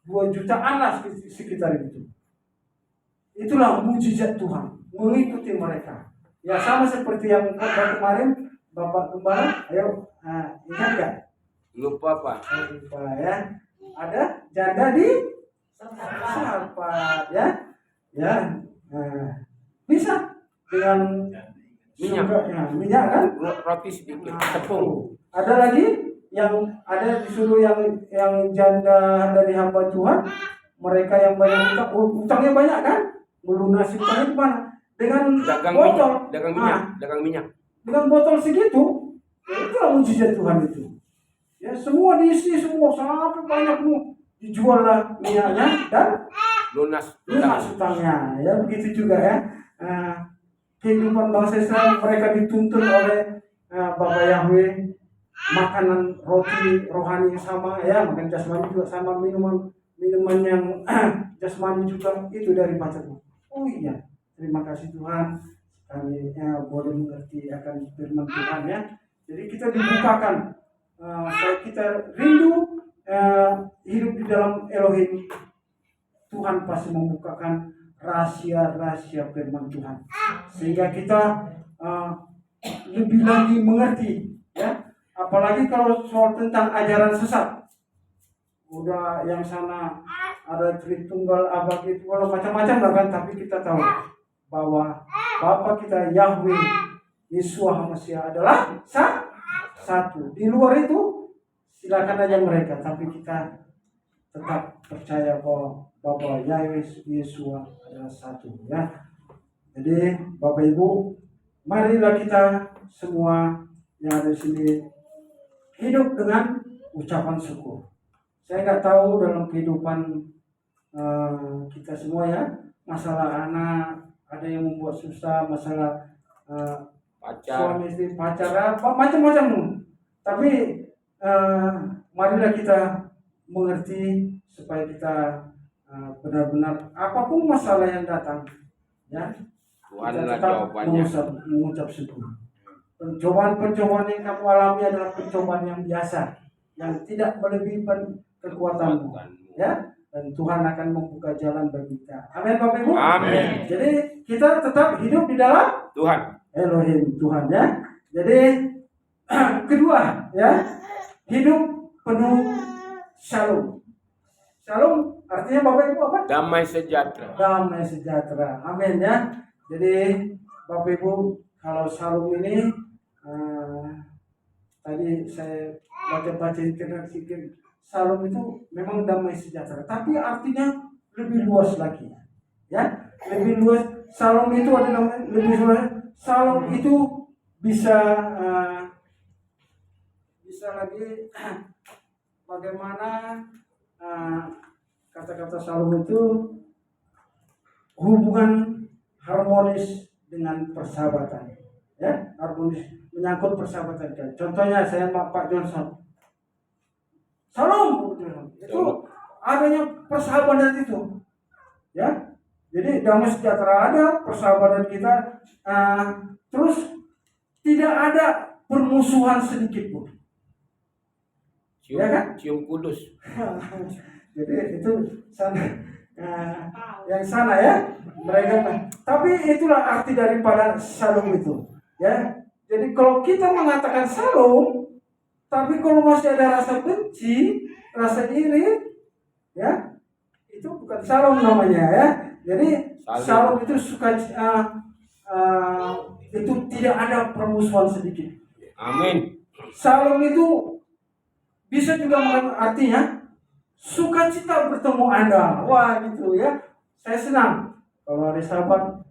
2 jutaan lah sekitar itu. Itulah mujizat Tuhan mengikuti mereka. Ya sama seperti yang kemarin Bapak Gembala, ayo ingat gak? Lupa Pak. Lupa ya. Ada janda di Sarpat ya. Ya. Bisa dengan minyak kan? Roti sedikit, tepung. Ada lagi yang ada disuruh yang janda dari hamba Tuhan, mereka yang banyak utangnya banyak kan? Melunasi utangnya gimana? Dengan botol, dagang minyak. Dengan botol segitu, itulah mujizat Tuhan itu. Ya semua diisi semua sampai banyak dijual lah minyaknya dan lunas utangnya. Ya begitu juga ya. Kehidupan bangsa Israel, mereka dituntun oleh Bapak Yahweh, makanan roti rohani sama ya, makan jasmani juga sama, minuman yang jasmani juga itu dari pacarnya. Oh iya, terima kasih Tuhan kami boleh mengerti akan firman Tuhan ya. Jadi kita dibukakan kalau kita rindu hidup di dalam Elohim, Tuhan pasti membukakan rahasia-rahasia firman Tuhan sehingga kita lebih lagi mengerti ya. Apalagi kalau soal tentang ajaran sesat, udah yang sana ada Tritunggal apa gitu, kalau macam-macam lah kan, tapi kita tahu bahwa Bapa kita Yahweh Yeshua HaMashiach adalah satu. Di luar itu silakan aja mereka, tapi kita tetap percaya bahwa Bapa Yahweh Yeshua adalah satu ya. Jadi Bapak Ibu, marilah kita semua yang ada di sini hidup dengan ucapan syukur. Saya nggak tahu dalam kehidupan kita semua ya, masalah anak, ada yang membuat susah, masalah suami istri, pacar, macam-macam. Tapi marilah kita mengerti supaya kita benar-benar apapun masalah yang datang, ya kita tetap mengucap syukur. Pencobaan yang kamu alami adalah pencobaan yang biasa, yang tidak melebihi kekuatanmu, ya. Dan Tuhan akan membuka jalan bagi kita. Amin, Bapak Ibu. Amin. Jadi kita tetap hidup di dalam Tuhan. Elohim Tuhan ya. Jadi kedua ya, hidup penuh shalom. Shalom artinya Bapak Ibu apa? Damai sejahtera. Damai sejahtera. Amin ya. Jadi Bapak Ibu, kalau shalom ini tadi saya baca internet sedikit. Shalom itu memang damai sejahtera, tapi artinya lebih luas lagi, ya, lebih luas. Shalom itu adalah lebih luas. Shalom itu bisa lagi bagaimana kata-kata shalom itu hubungan harmonis dengan persahabatan, ya, harmonis menyangkut persahabatan. Contohnya saya Pak Johnson. Salam, itu adanya persahabatan itu, ya. Jadi damai sejahtera ada, persahabatan kita, terus tidak ada permusuhan sedikit pun. Cium, Ya kan? cium kudus. Jadi itu sana, yang sana ya mereka. Tapi itulah arti daripada shalom itu. Ya, jadi kalau kita mengatakan shalom, tapi kalau masih ada rasa benci, rasa iri, ya itu bukan shalom namanya ya. Jadi shalom itu itu tidak ada permusuhan sedikit. Amin. Shalom itu bisa juga mengandung artinya sukacita bertemu Anda. Wah gitu ya. Saya senang kalau ada sahabat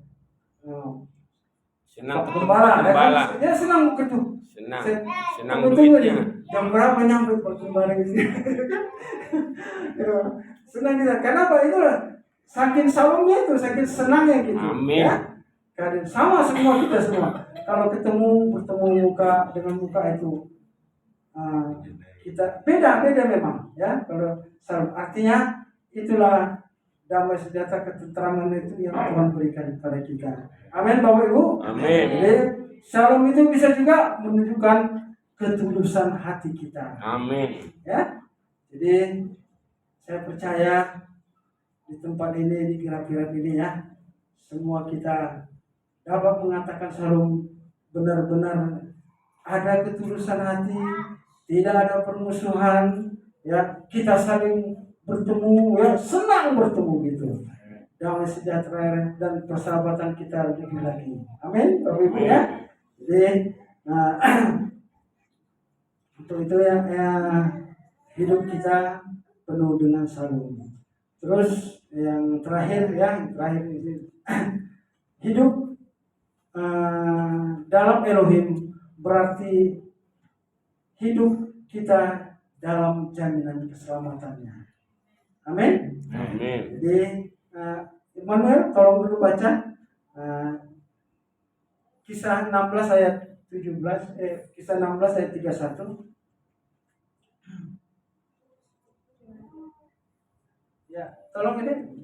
Senang Pak ketemu Gembala, ya kan? Gembala. Dia senang ketemu. Senang. Saya Senang tunggu nih, duitnya. jam berapa nyampe Pak Gembala di sini? Ya, senang kita. Kenapa? Itulah saking shalomnya itu, saking senangnya gitu. Amin. Ya. Karena sama semua kita semua. Kalau bertemu muka dengan muka itu kita beda memang ya. Kalau shalom artinya itulah damai sejahtera ketentraman itu yang Tuhan berikan kepada kita. Amin Bapak Ibu. Amin. Jadi shalom itu bisa juga menunjukkan ketulusan hati kita. Amin. Ya. Jadi saya percaya di tempat ini, di kirap-kirap ini ya, semua kita dapat mengatakan shalom, benar-benar ada ketulusan hati, tidak ada permusuhan, ya kita saling bertemu, ya senang bertemu gitu, damai sejahtera dan persahabatan kita lebih lagi. Amin, Bapak Ibu ya. Jadi untuk itu yang hidup kita penuh dengan shalom. Terus yang terakhir ini hidup dalam Elohim berarti hidup kita dalam jaminan keselamatannya. Amin. Amin. Jadi Immanuel tolong dulu baca Kisah 16 ayat 17 Kisah 16 ayat 31. Ya, tolong ini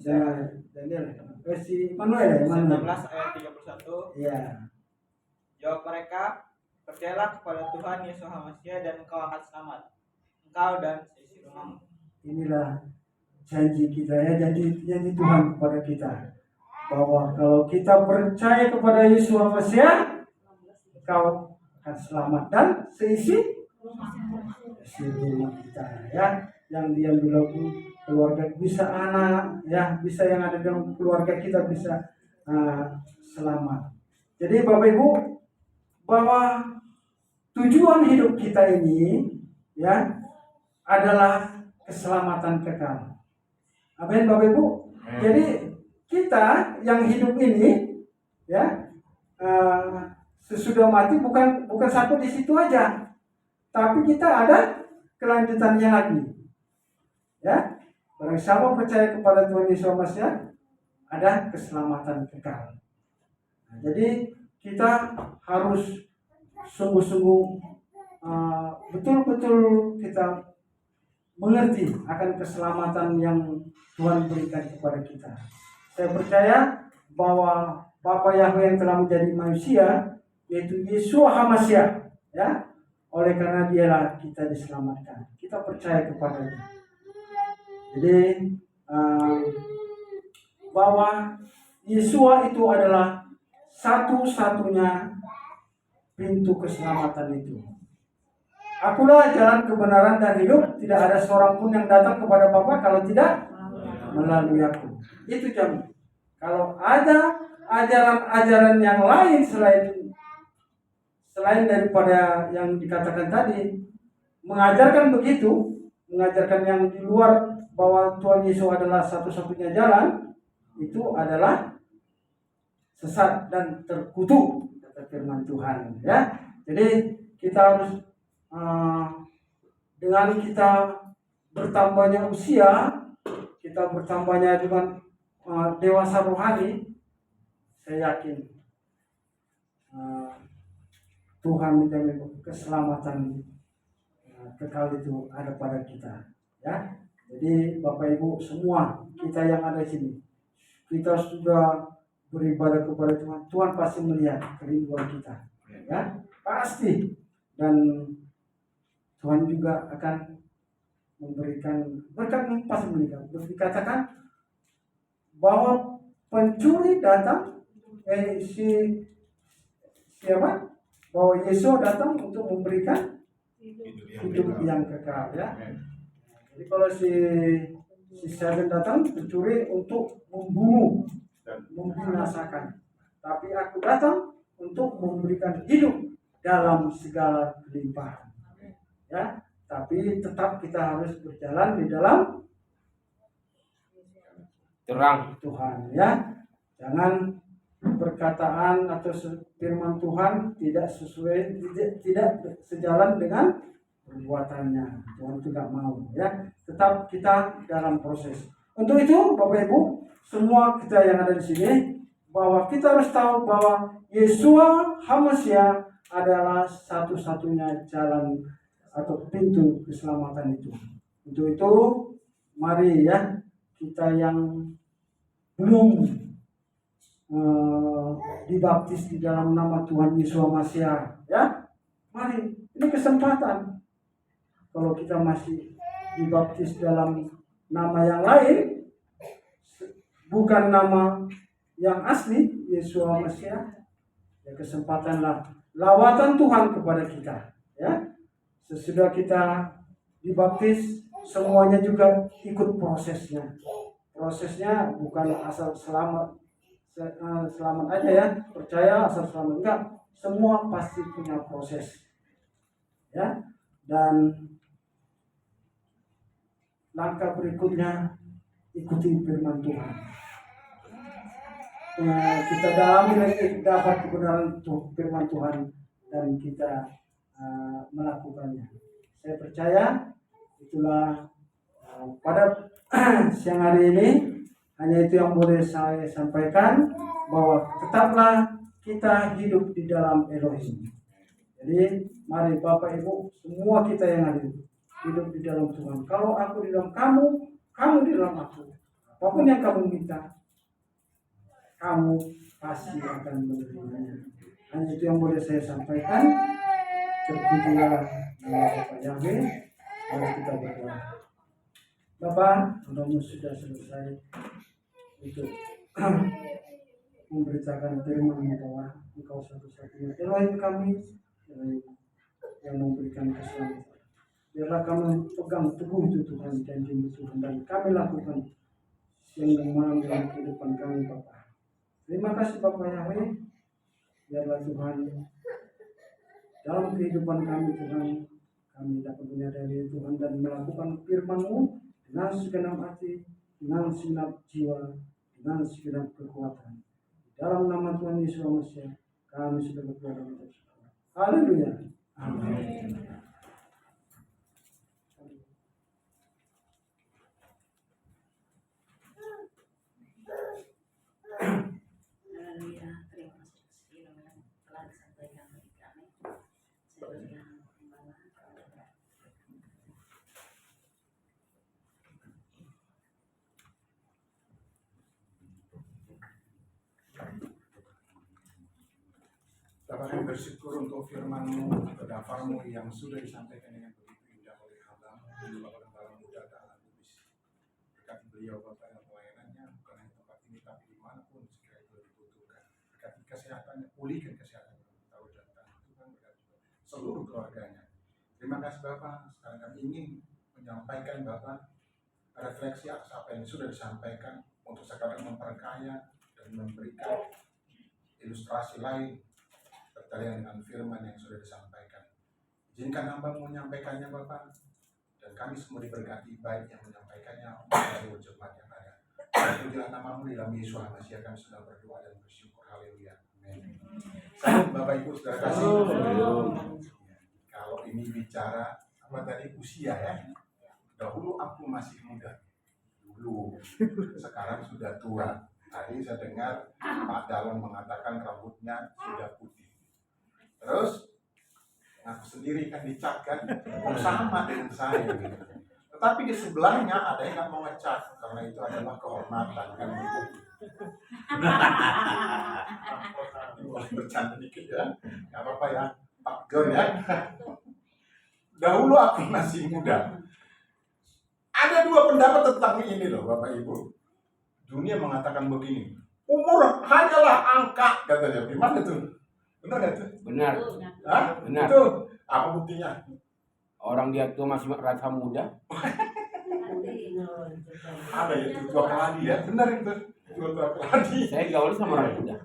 Daniel. Si Immanuel ya, Immanuel. 16 ayat 31. Iya. Jawab mereka, percayalah kepada Tuhan Yesus Hamasiah dan engkau akan selamat, engkau dan seisi rumahmu. Inilah janji kita ya, janji Tuhan kepada kita, bahwa kalau kita percaya kepada Yesus Hamasiah, engkau akan selamat dan seisi rumah kita ya. Yang diam di keluarga, bisa anak ya, bisa yang ada dalam keluarga kita bisa selamat. Jadi Bapak Ibu, bahwa tujuan hidup kita ini ya adalah keselamatan kekal. Amin Bapak Ibu. Jadi kita yang hidup ini ya sesudah mati bukan satu di situ aja, tapi kita ada kelanjutannya lagi. Ya, barang siapa percaya kepada Tuhan Yesus Hamasiah, ada keselamatan kekal. Nah, jadi kita harus sungguh-sungguh betul-betul kita mengerti akan keselamatan yang Tuhan berikan kepada kita. Saya percaya bahwa Bapa Yahweh yang telah menjadi manusia, yaitu Yesus Hamasiah, ya, oleh karena dialah kita diselamatkan. Kita percaya kepadanya. Jadi bahwa Yesua itu adalah satu-satunya pintu keselamatan itu. Akulah jalan kebenaran dan hidup, tidak ada seorang pun yang datang kepada Bapa kalau tidak melalui aku. Itu jamin. Kalau ada ajaran-ajaran yang lain selain daripada yang dikatakan tadi, mengajarkan begitu, mengajarkan yang di luar bahwa Tuhan Yesus adalah satu-satunya jalan, itu adalah sesat dan terkutuk, kata firman Tuhan ya. Jadi kita harus dengan kita bertambahnya usia, kita bertambahnya dengan dewasa rohani, saya yakin Tuhan menjamin keselamatan kekal itu ada pada kita ya. Jadi Bapak Ibu semua kita yang ada di sini, kita sudah beribadah kepada Tuhan, Tuhan pasti melihat kerinduan kita, ya pasti. Dan Tuhan juga akan memberikan berkat, pasti memberikan. Dikatakan bahwa pencuri datang, siapa? Bahwa Yesus datang untuk memberikan hidup yang kekal, ya. Jadi kalau si setan datang mencuri untuk membunuh, membinasakan. Tapi aku datang untuk memberikan hidup dalam segala kelimpahan. Ya, tapi tetap kita harus berjalan di dalam terang Tuhan, ya. Jangan perkataan atau firman Tuhan tidak sesuai, tidak sejalan dengan perbuatannya. Tuhan tidak mau, ya. Tetap kita dalam proses. Untuk itu, Bapak Ibu, semua kita yang ada di sini, bahwa kita harus tahu bahwa Yeshua HaMashiach adalah satu-satunya jalan atau pintu keselamatan itu. Untuk itu, mari ya kita yang belum dibaptis di dalam nama Tuhan Yesus HaMashiach, ya, mari, ini kesempatan. Kalau kita masih dibaptis dalam nama yang lain, bukan nama yang asli Yesus HaMashiach, ya kesempatanlah lawatan Tuhan kepada kita, ya. Sesudah kita dibaptis, semuanya juga ikut prosesnya. Prosesnya bukan asal selamat aja, ya, percaya asal selamat, enggak. Semua pasti punya proses, ya. Dan langkah berikutnya, ikuti firman Tuhan. Kita dalami lagi, dapat kebenaran firman Tuhan, dan kita melakukannya. Saya percaya itulah pada siang hari ini, hanya itu yang boleh saya sampaikan, bahwa tetaplah kita hidup di dalam Elohim. Jadi mari Bapak Ibu, semua kita yang ada hidup di dalam Tuhan. Kalau aku di dalam kamu, kamu di dalam aku. Apapun yang kamu minta, kamu pasti akan menerimanya. Hanya itu yang boleh saya sampaikan. Terpujilah nama Bapa Yahweh. Mari kita berdoa. Bapa, kamu sudah selesai untuk memberitakan firman-Mu bahwa Engkau satu-satunya Elohim kami, Elohim yang memberikan keselamatan. Biarlah kami pegang teguh itu Tuhan, janji-Mu Tuhan, dan kami lakukan siang dan malam dalam kehidupan kami, Bapa. Terima kasih Bapa Yahweh. Biarlah Tuhan dalam kehidupan kami Tuhan, kami dapat menyadari Tuhan dan melakukan firman-Mu dengan segenap hati, dengan segenap jiwa, dengan segenap kekuatan. Dalam nama Tuhan Yesus HaMashiach, kami sudah berdoa dan bersyukur. Haleluya. Amin. Haleluya, terima kasih sekali yang telah disampaikan bagi kami. Saya berikan kembali. Bapak kami bersyukur untuk firman-Mu, kedafarmu yang sudah disampaikan dengan begitu indah oleh hamba-Mu, Bapak dalam muda dan kudus. Berkati beliau Bapak dalam pelayanannya, bukan hanya tempat ini tapi dimanapun sekiranya itu dibutuhkan. Berkati kesehatannya, pulihkan kesehatan kita dan Tuhan berkati seluruh keluarganya. Terima kasih Bapak. Sekarang kami ingin menyampaikan Bapak refleksi atas apa yang sudah disampaikan untuk sekadar memperkaya dan memberikan ilustrasi lain terkait dengan firman yang sudah disampaikan. Izinkan hamba-Mu menyampaikannya Bapak, dan kami semua diberkati baik yang menyampaikannya maupun jemaat yang ada. Pujilah nama-Mu dalam Yesus HaMashiach, kami sudah berdoa dan bersyukur. Haleluya. Amin. Salam Bapak Ibu saudara kasih. Kalau ini bicara apa tadi, usia ya. Dahulu aku masih muda. Dulu. Sekarang sudah tua. Tadi saya dengar Pak Dalon mengatakan rambutnya sudah putih. Terus aku sendiri kan dicat kan, sama dengan saya gitu. Tetapi di sebelahnya ada yang nggak mau ngecat karena itu adalah kehormatan kan gitu. Boleh bercanda dikit ya, nggak apa-apa ya, Pak Gon ya. Dahulu aku masih muda. Ada dua pendapat tentang ini loh, Bapak Ibu. Dunia mengatakan begini, umur hanyalah angka katanya. Gimana tuh? Benar nggak tuh? Benar. Hah? Benar. Itu apa buktinya? Orang dia tuh masih rasa muda. Ada ya tua keladi ya, benar itu tua keladi. Saya gaul sama orang muda.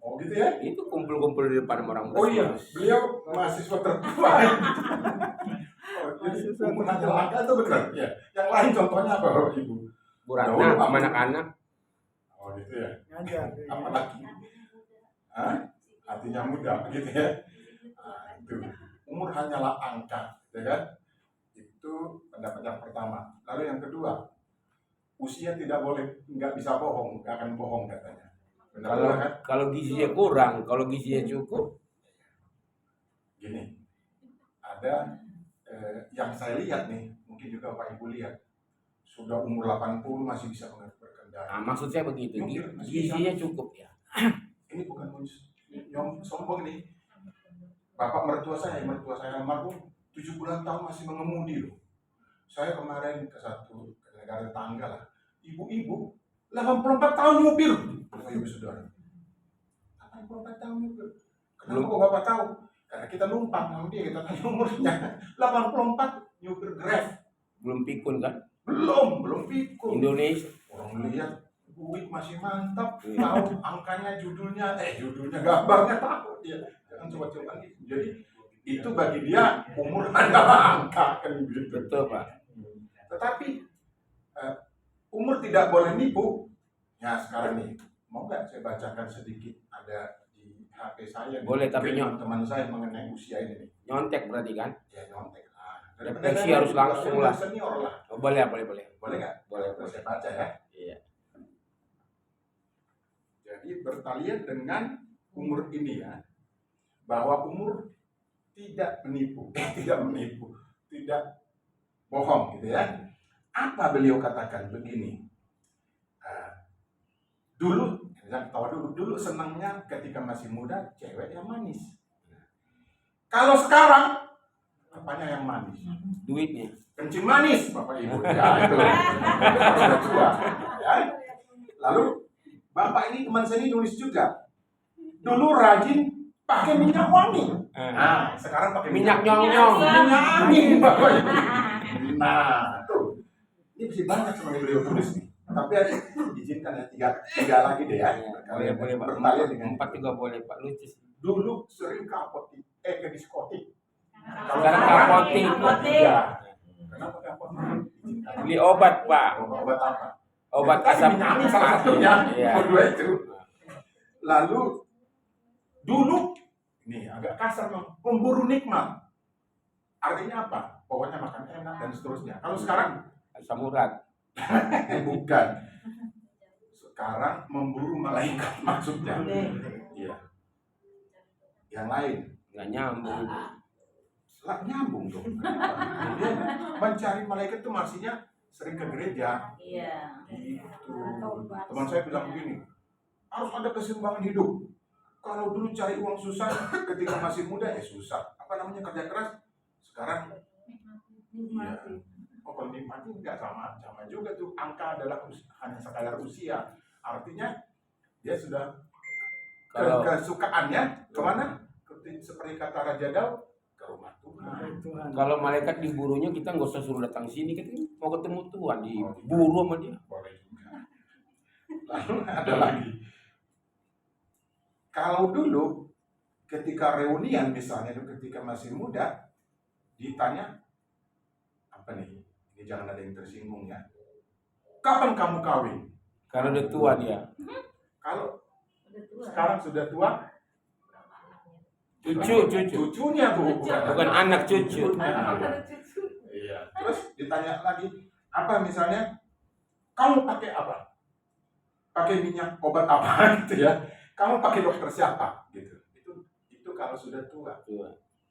Oh gitu ya? Itu kumpul-kumpul di depan orang muda. Oh iya, beliau mahasiswa tertua. Oh, jadi umur hanya langka itu benar. Ya. Yang lain contohnya apa Bapak Ibu? Bu Ratna sama anak-anak. Oh gitu ya. Apalagi? Hah? Hatinya muda gitu ya. Nah, itu umur hanyalah angka, ya kan? Itu pendapat yang pertama. Lalu yang kedua, usia tidak boleh, nggak bisa bohong, nggak akan bohong katanya. Benar Kalau kan? kalau gizinya kurang, kalau gizinya cukup, Gini, ada yang saya lihat nih, mungkin juga Pak Ibu lihat, sudah umur 80 masih bisa berkendara. nah, maksud saya begitu. Mungkin masih Gizinya bisa. cukup ya. Ini bukan yang sombong nih. Bapak mertua saya almarhum 70 tahun masih mengemudi loh. Saya kemarin ke negara tetangga lah. Ibu-ibu 84 tahun nyupir. Bapak Ibu Saudara. 84 tahun nyupir. Kenapa kok Bapak tahu? Karena kita numpang sama dia, kita tanya umurnya. 84 nyupir Grab. Belum pikun kan? Belum pikun. Indonesia. Orang lihat duit masih mantap, tahu angkanya, judulnya gambarnya tahu dia. Jangan coba-coba gitu. Jadi itu bagi dia umur adalah angka kan gitu. Betul Pak. Tetapi umur tidak boleh nipu. Ya sekarang nih, mau nggak saya bacakan sedikit, ada di HP saya. Boleh, tapi teman saya mengenai usia ini nih. Nyontek berarti kan? Ya nyontek lah. Deteksi harus langsung lah. Senior lah. Oh, boleh. Boleh nggak? Boleh. Saya baca ya. Iya. Jadi bertalian dengan umur ini ya, bahwa umur tidak menipu, tidak bohong gitu ya. Apa beliau katakan begini? Dulu, jangan ketawa dulu senangnya ketika masih muda cewek yang manis. Kalau sekarang apanya yang manis? Duitnya. Kencing manis, Bapak Ibu. Ya itu. Sudah tua. Ya. Lalu Bapak ini teman saya ini nulis juga. Dulu rajin pakai minyak wangi. Nah, sekarang pakai Minyak nyong-nyong. minyak angin, Bapak Ibu. Nah, tuh. Ini masih banyak sebenarnya beliau tulis nih. Tapi ada izinkan ya tiga lagi deh ya. Boleh Pak. Bertanya dengan 4 juga boleh Pak. Lucu sih. dulu sering ke apotik, ke diskotik. Sekarang ke apotik. Ya. Kenapa ke apotik? Beli obat Pak. Obat apa? Obat Tadi asam minyak angin salah satunya. Iya. Kedua itu. Lalu dulu ini agak kasar, pemburu nikmat. Artinya apa? Pokoknya makan enak dan seterusnya. Kalau sekarang asam urat. bukan. Sekarang memburu malaikat maksudnya. Iya. Yang lain Nggak nyambung. nyambung dong. Dia mencari malaikat itu maksudnya sering ke gereja. Iya. Gitu. Teman saya bilang begini, harus ada keseimbangan hidup. Kalau dulu cari uang susah, ketika masih muda ya susah. Apa namanya kerja keras? Sekarang ya. Oh, kalau nikmati nggak sama juga tuh. Angka adalah hanya sekadar usia. Artinya dia sudah kesukaannya kemana? Seperti kata Raja Daud, ke rumah Tuhan. Kalau malaikat diburunya kita nggak usah suruh datang sini, kita mau ketemu Tuhan diburu sama dia. Boleh juga. Lalu ada lagi. Kalau dulu ketika reunian misalnya, ketika masih muda, ditanya apa nih? Ini jangan ada yang tersinggung ya. Kapan kamu kawin? Karena udah tua dia. Kalau sekarang sudah tua, Cucunya tuh bukan anak cucu. Iya. Terus ditanya lagi, apa misalnya? Kamu pakai apa? Pakai minyak obat apa gitu ya? Kamu pakai dokter siapa? Gitu. Itu kalau sudah tua.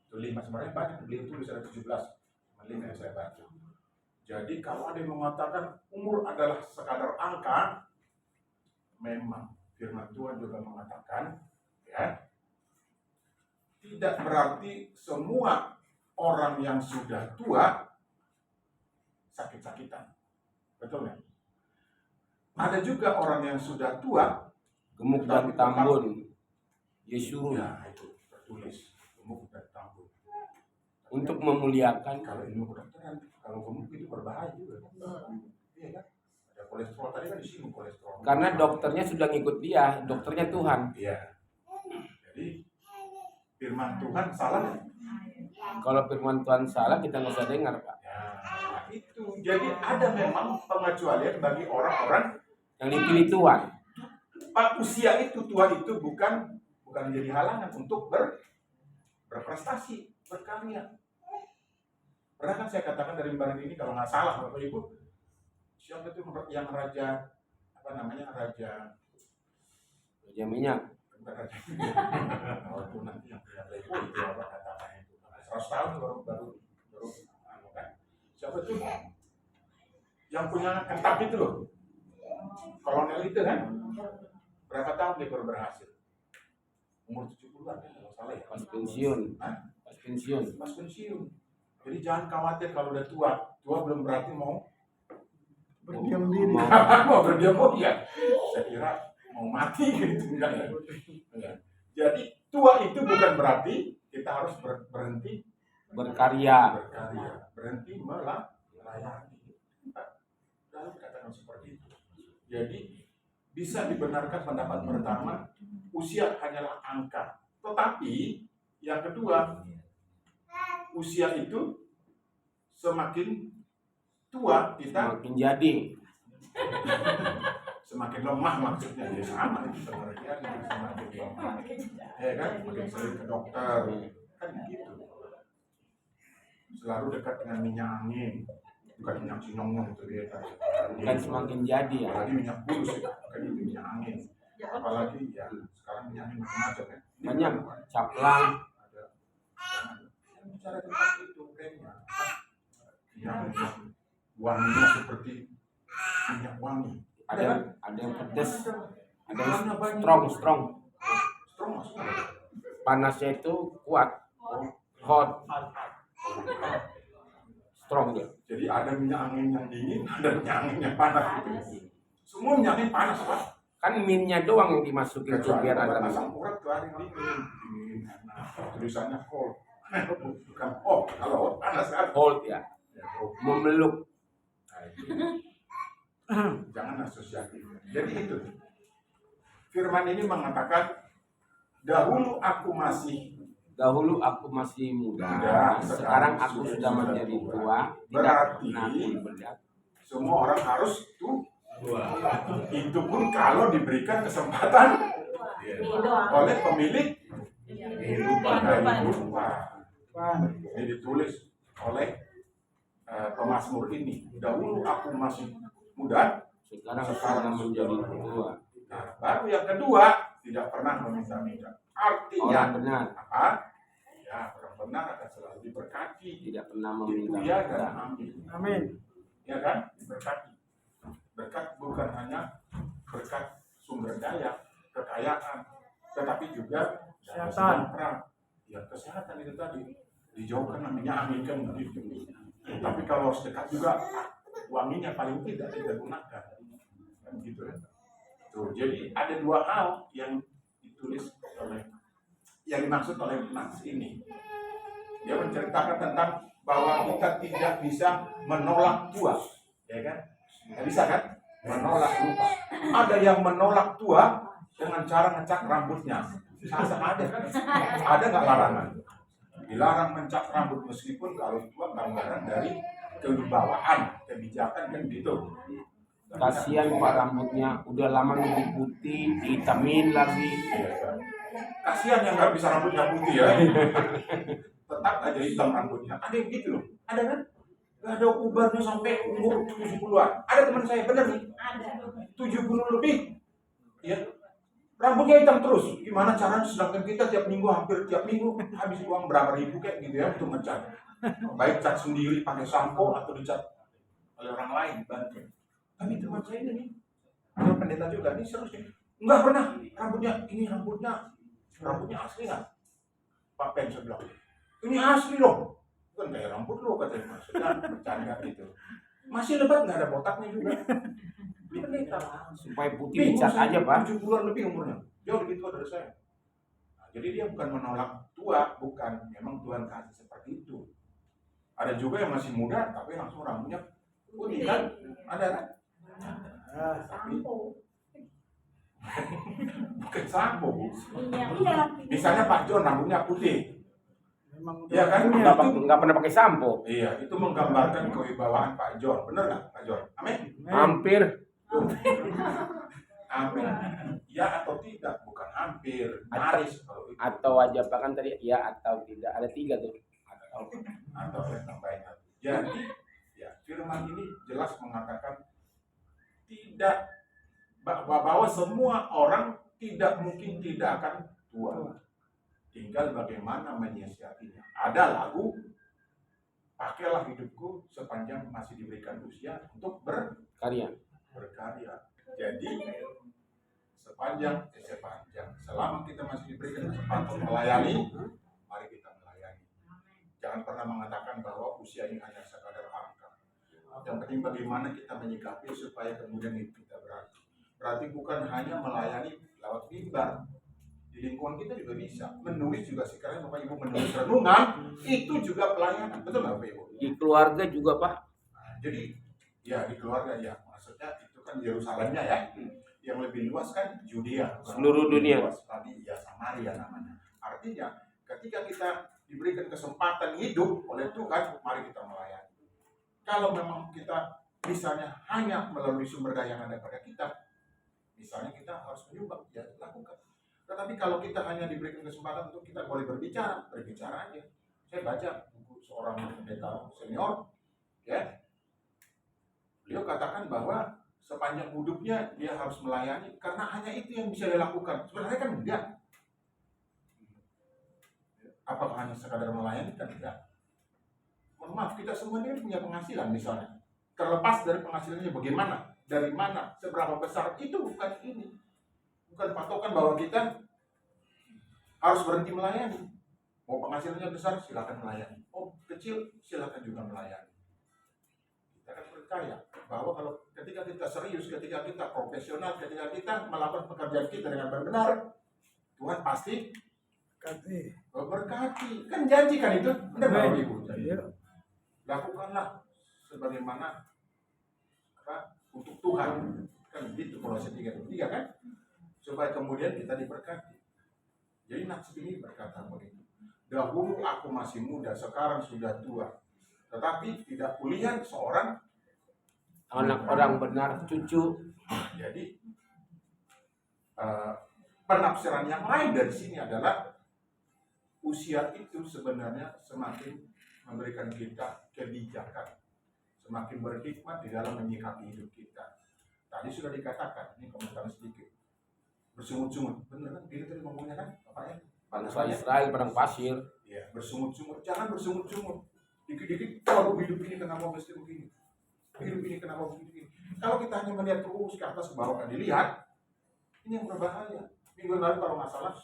Itu 5 sebenarnya banyak beliau tulis ada 17. 5 yang saya baca. Jadi kalau ada yang mengatakan umur adalah sekadar angka, memang firman Tuhan juga mengatakan, ya, tidak berarti semua orang yang sudah tua sakit-sakitan. Betul ya? Ada juga orang yang sudah tua Gemuk dan tambun. Yesus ya itu tertulis gemuk dan tambun. untuk memuliakan. Kalau ilmu kedokteran, kalau gemuk itu berbahaya juga. Iya kan? Ada kolesterol, tadi kan disinggung kolesterol. Karena dokternya sudah ngikut dia, dokternya Tuhan. Iya. Jadi firman Tuhan salah nggak? Kalau firman Tuhan salah, kita nggak usah dengar, Pak. Ya, itu. Jadi ada memang pengecualian bagi orang-orang Yang dipilih Tuhan. Pak, usia itu, tua itu bukan menjadi halangan untuk berprestasi, berkarya. Pernah kan saya katakan dari lembaran ini, kalau nggak salah Bapak Ibu, siapa itu yang raja, apa namanya, raja Minyak. bukan raja oh, itu nanti yang punya Playboy itu apa katakannya itu 100 tahun baru kan. Siapa itu yang punya kentak itu loh, kolonel itu kan, berapa tahun dia baru berhasil? Umur 70-an kan kalau salah ya. Pas pensiun. Hah? Pas pensiun. Pas pensiun. Jadi jangan khawatir kalau udah tua. Tua belum berarti mau Berdiam diri. mau berdiam ya. Saya kira mau mati gitu enggak ya. Enggak. Jadi tua itu bukan berarti kita harus berhenti Berkarya. berhenti melayani. Dalam katakan seperti itu. Jadi bisa dibenarkan pendapat pertama, usia hanyalah angka. Tetapi yang kedua, usia itu semakin tua kita Makin jadi. semakin lemah maksudnya. Ya sama itu pengertian, semakin lemah. Ya kan, makin sering ke dokter kan gitu. Selalu dekat dengan minyak angin, bukan minyak sinongong itu dia tadi. Bukan semakin jadi ya. Apalagi minyak bulus ya, kan itu minyak angin. Apalagi ya sekarang minyak angin macam-macam ya. Banyak. Caplang. Ada jangan bicara tentang itu kayaknya. Minyak wanginya seperti minyak wangi. Ada yang pedas. Ada yang Warnanya banyak. strong. Strong maksudnya. Panasnya itu kuat. Hot. Strong dia. Jadi ada minyak angin yang dingin, ada minyak angin yang panas gitu. Semua minyak angin panas Pak. Kan minnya doang yang dimasukin tuh Kecuali biar obat ada. asam urat tuh ada yang dingin. Nah, tulisannya cold. Bukan hot. Kalau hot panas kan. Hold ya. Ya, cold. Memeluk. Nah, itu. Jangan asosiatif. Jadi itu. Firman ini mengatakan, dahulu aku masih muda, sekarang aku sudah menjadi tua, tidak Berarti pernah pun berdat. semua orang harus tua. Itu pun kalau diberikan kesempatan oleh pemilik kehidupan. Ini ditulis oleh pemazmur ini. Dahulu aku masih muda, Sekarang sudah menjadi tua. nah, baru yang kedua tidak pernah meminta-minta. Artinya Orang benar apa? Ya, orang benar akan selalu diberkati. tidak pernah Itu meminta. ya dan amin. Amin. Ya kan? Diberkati. Berkat bukan hanya berkat sumber daya, kekayaan, tetapi juga Kesehatan. Ya, kesehatan itu tadi dijauhkan namanya angin kan begitu. Tapi kalau harus dekat juga, wanginya paling tidak gunakan. Kan gitu ya. Tuh, jadi ada dua hal yang ditulis oleh yang dimaksud oleh nas ini. Dia menceritakan tentang bahwa kita tidak bisa menolak tua, ya kan? Nggak bisa kan? Menolak lupa. Ada yang menolak tua dengan cara ngecat rambutnya. Masa ada kan? Ada nggak larangan? Dilarang mencat rambut meskipun kalau tua gambaran dari kewibawaan, kebijakan kan gitu. Kasihan Pak, rambutnya udah lama lebih putih, dihitamin lagi. Kasihan yang nggak bisa rambutnya putih ya. Tetap aja hitam rambutnya. Ada yang gitu loh. Ada kan? Nggak ada ubarnya sampai umur 70-an. Ada teman saya bener nih. 70 lebih. Ya. Rambutnya hitam terus. Gimana caranya, sedangkan kita hampir tiap minggu habis uang berapa ribu kayak gitu ya untuk ngecat. Baik cat sendiri pakai sampo atau dicat oleh orang lain bantu. Tapi teman saya ini nih, ada pendeta juga, ini serius nih. Enggak pernah, rambutnya asli nggak? Pak Pen saya bilang, ini asli loh. Bukan kayak rambut lo katanya, maksudnya bercanda gitu. Masih lebat, nggak ada botaknya juga. Ini pendeta. Supaya putih dicat aja, Pak. 7 bulan lebih umurnya, jauh lebih tua dari saya. Nah, jadi dia bukan menolak tua, bukan. Memang Tuhan kasih seperti itu. Ada juga yang masih muda, tapi langsung rambutnya putih kan? Ada kan? Tapi bukan sampo. Iya. Misalnya Pak John rambutnya putih. Memang Iya kan? Nggak pernah pakai sampo. Iya, itu menggambarkan kewibawaan Pak John. Bener nggak Pak John? Amin. Hampir. Amin. Ya atau tidak, bukan hampir. Nyaris kalau itu. Atau aja Pak kan tadi ya atau tidak. Ada 3 tuh. Atau saya tambahin. Jadi, ya firman ini jelas mengatakan tidak bahwa semua orang tidak mungkin tidak akan tua. Tinggal bagaimana menyiasatinya. Ada lagu, pakailah hidupku sepanjang masih diberikan usia untuk Karya. berkarya. Jadi sepanjang selama kita masih diberikan kesempatan melayani, mari kita melayani. Jangan pernah mengatakan bahwa usia ini hanya sekadar angka. Yang penting bagaimana kita menyikapi supaya kemudian hidup kita berarti. Berarti bukan hanya melayani lewat mimbar. Di lingkungan kita juga bisa. Menulis juga sekarang Bapak Ibu menulis renungan, itu juga pelayanan. Betul nggak Bapak Ibu? Di keluarga juga, Pak. Nah, jadi ya di keluarga ya. Maksudnya itu kan Yerusalemnya ya. Yang lebih luas kan Judea. Seluruh dunia. Luas tadi ya Samaria namanya. Artinya ketika kita diberikan kesempatan hidup oleh Tuhan, mari kita melayani. Kalau memang kita misalnya hanya melalui sumber daya yang ada pada kita, misalnya kita harus menyumbang, ya lakukan. Tetapi kalau kita hanya diberikan kesempatan untuk kita boleh berbicara aja. Saya baca buku seorang pendeta senior, ya, beliau katakan bahwa sepanjang hidupnya dia harus melayani karena hanya itu yang bisa dia lakukan. Sebenarnya kan enggak. Apakah hanya sekadar melayani? Kan enggak. Mohon maaf, kita semua ini punya penghasilan misalnya. Terlepas dari penghasilannya bagaimana, dari mana, seberapa besar, itu bukan ini. Bukan patokan bahwa kita harus berhenti melayani. Mau penghasilannya besar, silakan melayani. Oh, kecil, silakan juga melayani. Kita akan percaya bahwa kalau ketika kita serius, ketika kita profesional, ketika kita melakukan pekerjaan kita dengan benar, Tuhan pasti berkati. Kan janji kan itu? Benar Bapak Ibu? Lakukanlah sebagaimana untuk Tuhan. Kan gitu Kolose 3:3 kan? Supaya kemudian kita diberkati. Jadi nats ini berkata begitu. Dahulu aku masih muda, sekarang sudah tua. Tetapi tidak kulihat seorang Anak orang benar, cucu. Jadi penafsiran yang lain dari sini adalah usia itu sebenarnya semakin memberikan kita kebijakan, semakin berhikmat di dalam menyikapi hidup kita. Tadi sudah dikatakan, ini komentar sedikit. Bersungut-sungut, benar kan? Gini tadi ngomongnya kan, Bapak ya? Bangsa Israel padang pasir. Ya, bersungut-sungut. Jangan bersungut-sungut. Dikit-dikit, kalau hidup ini kenapa mesti begini? Hidup ini kenapa begini? Kalau kita hanya melihat terus ke atas ke bawah kan dilihat, ini yang berbahaya. Minggu lalu kalau nggak salah,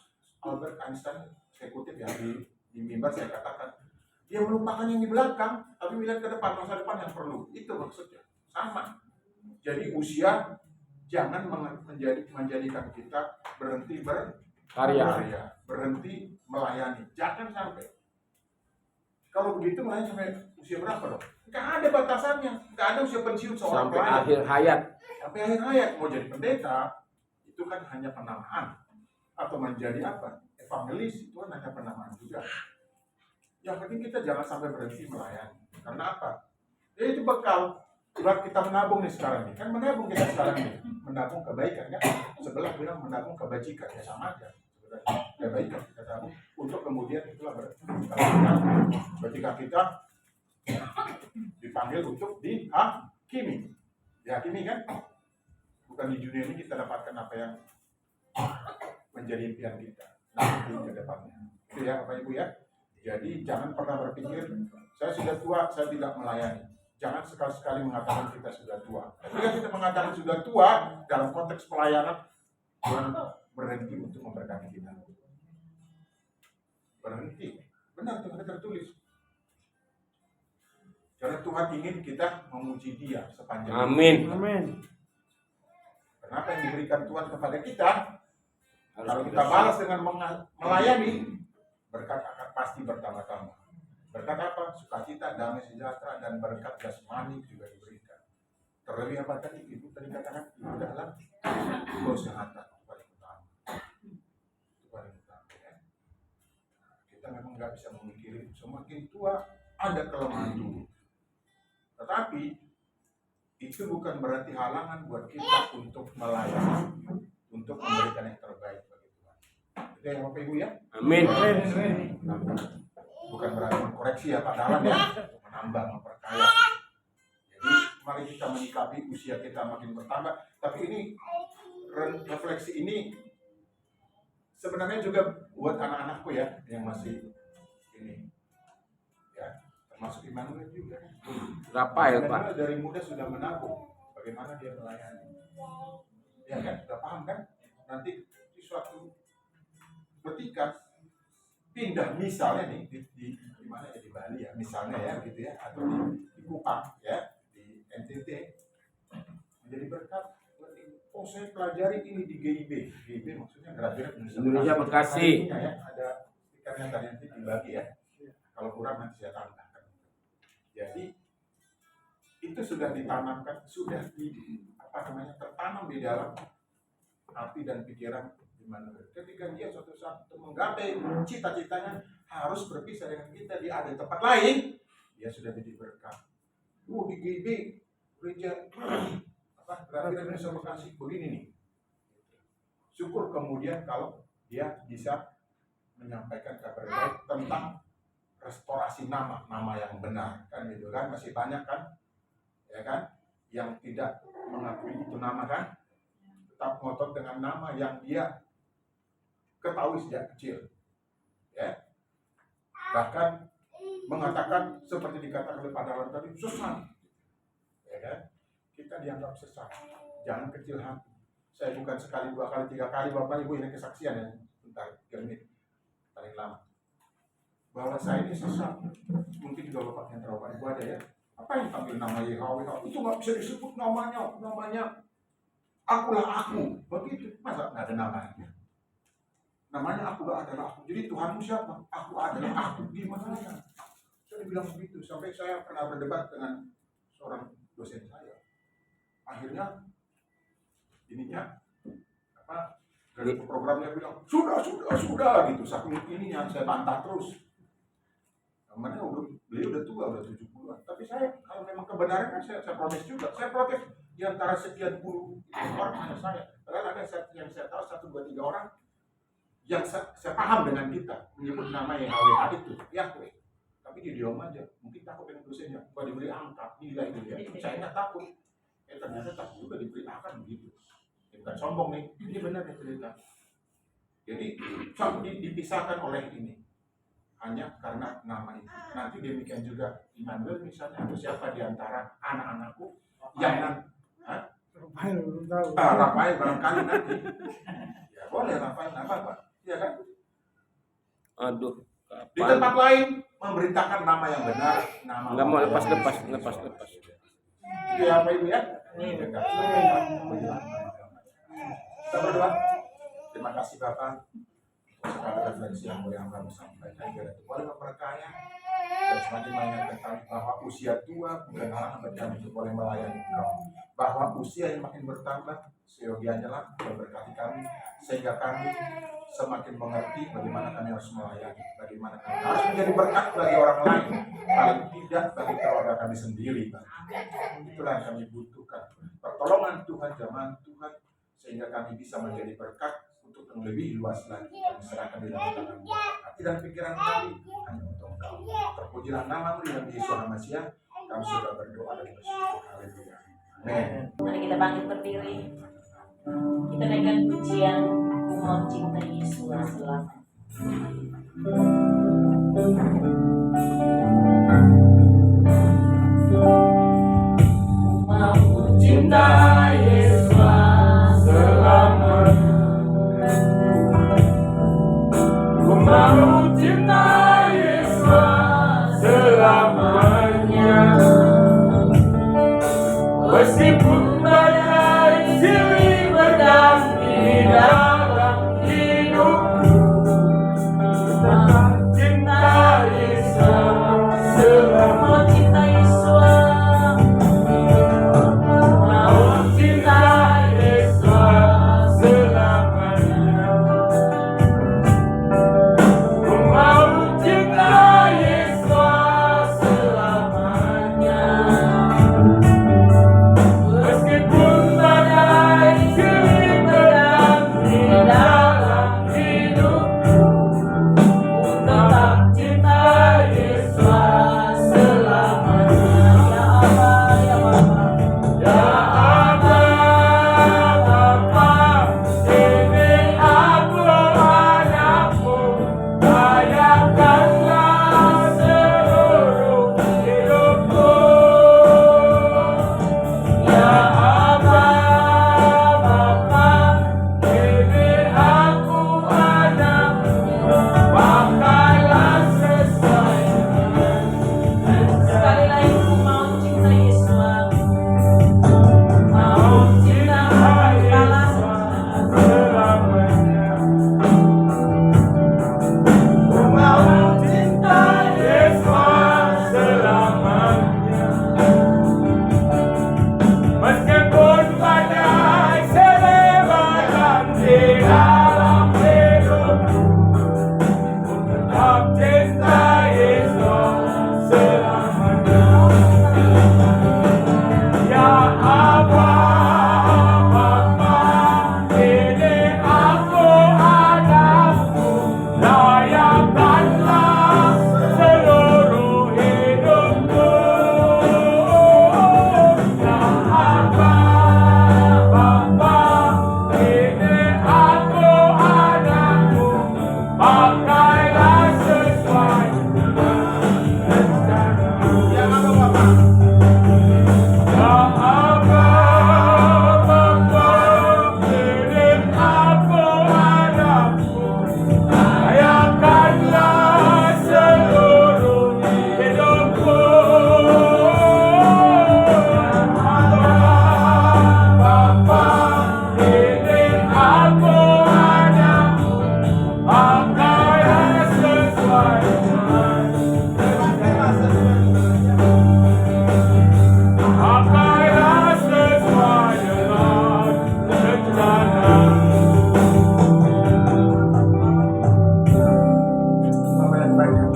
Albert Einstein, saya kutip ya di mimbar saya katakan, dia melupakan yang di belakang, tapi melihat ke depan, masa depan yang perlu. Itu maksudnya. Sama. Jadi usia jangan menjadikan kita berhenti berkarya, berhenti melayani. Jangan sampai. Kalau begitu melayani sampai usia berapa dong? Nggak ada batasannya. Nggak ada usia pensiun seorang Sampai pelayan. akhir hayat. Sampai akhir hayat. Mau jadi pendeta, itu kan hanya penamaan. Atau menjadi apa? Evangelis, itu kan hanya penamaan juga. Yang penting kita jangan sampai berhenti melayani. Karena apa? Ya itu bekal. Buat kita menabung nih sekarang nih. Kan menabung kita sekarang nih. Menabung kebaikan kan. Sebelah bilang menabung kebajikan. Ya sama aja. Kebaikan kita tabung. Untuk kemudian itulah ketika kita dipanggil untuk dihakimi. Dihakimi kan? Bukan di dunia ini kita dapatkan apa yang menjadi impian kita. Nanti ke depannya. Itu ya Bapak Ibu ya. Jadi jangan pernah berpikir saya sudah tua, saya tidak melayani. Jangan sekali-sekali mengatakan kita sudah tua. Ketika kita mengatakan sudah tua dalam konteks pelayanan, Tuhan berhenti untuk memberkati kita. Berhenti. Benar, Tuhan tertulis. Karena Tuhan ingin kita memuji Dia sepanjang hidup. Amin. Amin. Kenapa yang diberikan Tuhan kepada kita? Kalau kita balas dengan melayani, berkat akan pasti bertambah-tambah. Berkat apa? Sukacita, damai sejahtera, dan berkat jasmani juga diberikan. Terlebih apa tadi? Ibu tadi katakan, itu adalah kesehatan paling utama. Itu paling utama, ya. Kita memang nggak bisa memikirkan semakin tua ada kelemahan tubuh. Tetapi itu bukan berarti halangan buat kita untuk melayani, untuk memberikan yang terbaik bagi Tuhan. Itu yang Bapak Ibu ya. Amin. Bukan berarti mengkoreksi ya Pak Dalan ya, untuk menambah, memperkaya. Jadi mari kita menyikapi usia kita makin bertambah. Tapi ini refleksi ini sebenarnya juga buat anak-anakku ya yang masih ini ya, termasuk Immanuel juga. Rafael, Pak. Dari muda sudah menabung bagaimana dia melayani. Ya kan, sudah paham kan? Nanti di suatu ketika pindah misalnya nih di mana ya, di Bali ya misalnya ya gitu ya, atau di Kupang ya, di NTT menjadi berkat. Oh saya pelajari ini di GIB maksudnya Graduate Indonesia Bekasi ya, ada stikernya tadi nanti dibagi ya, kalau kurang nanti saya tambahkan. Jadi itu sudah ditanamkan, sudah tertanam di dalam hati dan pikiran Immanuel. Ketika dia suatu saat menggapai cita-citanya harus berpisah dengan kita, dia ada di tempat lain, dia sudah jadi berkat. Di GB gereja Graduate Indonesia Bekasi begini nih. Syukur kemudian kalau dia bisa menyampaikan kabar baik tentang restorasi nama yang benar, kan gitu kan. Masih banyak kan, ya kan, yang tidak mengakui itu nama kan, tetap ngotot dengan nama yang dia ketahui sejak kecil, ya. Bahkan mengatakan seperti dikatakan oleh Pak Dalan tadi, sesat, ya kan? Kita dianggap sesat, jangan kecil hati. Saya bukan sekali, 2 kali, 3 kali, Bapak Ibu ini kesaksian ya, bentar, 3 menit, paling lama. Bahwa saya ini sesat, mungkin juga Bapak yang Bapak Ibu ada ya. Apa yang panggil nama YHWH? Itu nggak bisa disebut namanya akulah aku, begitu, masa nggak ada namanya? Namanya akulah adalah aku. Jadi Tuhanmu siapa? Aku adalah aku. Gimana ya? Saya bilang begitu. Sampai saya pernah berdebat dengan seorang dosen saya. Akhirnya ininya dari programnya bilang sudah gitu. Saking ininya saya bantah terus. Namanya beliau udah tua, udah 70-an. Tapi saya kalau memang kebenaran kan saya protes juga. Saya protes di antara sekian puluh orang hanya saya. Padahal ada yang saya tahu 1, 2, 3 orang yang saya paham dengan kita menyebut nama YHWH itu Yahweh, tapi dia diam aja, mungkin takut dengan dosennya, gak diberi angka nilai itu ya. Saya nggak takut, ternyata takut juga diberi angka begitu. Bukan sombong nih, ini benar nih cerita. Jadi dipisahkan oleh ini hanya karena nama itu. Nanti demikian juga Immanuel misalnya, atau siapa di antara anak-anakku yang Rafael barangkali nanti ya boleh Rafael apa ya kan? Aduh, Di tempat lain memberitakan nama yang benar, nama. Nggak mau lepas. Itu ya Pak Ibu ya. Kita berdoa. Terima kasih Bapak. Sekali refleksi yang boleh kami sampaikan biar itu boleh memperkaya dan semakin mengingatkan kami bahwa usia tua bukan halangan bagi kami untuk boleh melayani Engkau. Bahwa usia yang makin bertambah seyogianya lah memberkati kami sehingga kami semakin mengerti bagaimana kami harus melayani, bagaimana kami harus menjadi berkat bagi orang lain, paling tidak bagi keluarga kami sendiri. Itulah yang kami butuhkan, pertolongan Tuhan, jamahan Tuhan, sehingga kami bisa menjadi berkat untuk yang lebih luas lagi. Kami serahkan di dalam tangan hati dan pikiran kami hanya untuk Engkau. Terpujilah nama-Mu di dalam Yesus Masiah. Kami sudah berdoa dan bersyukur. Haleluya. Amin. Mari kita bangkit berdiri. Kita naikkan pujian Ku Mau Cintai Yesus Selama.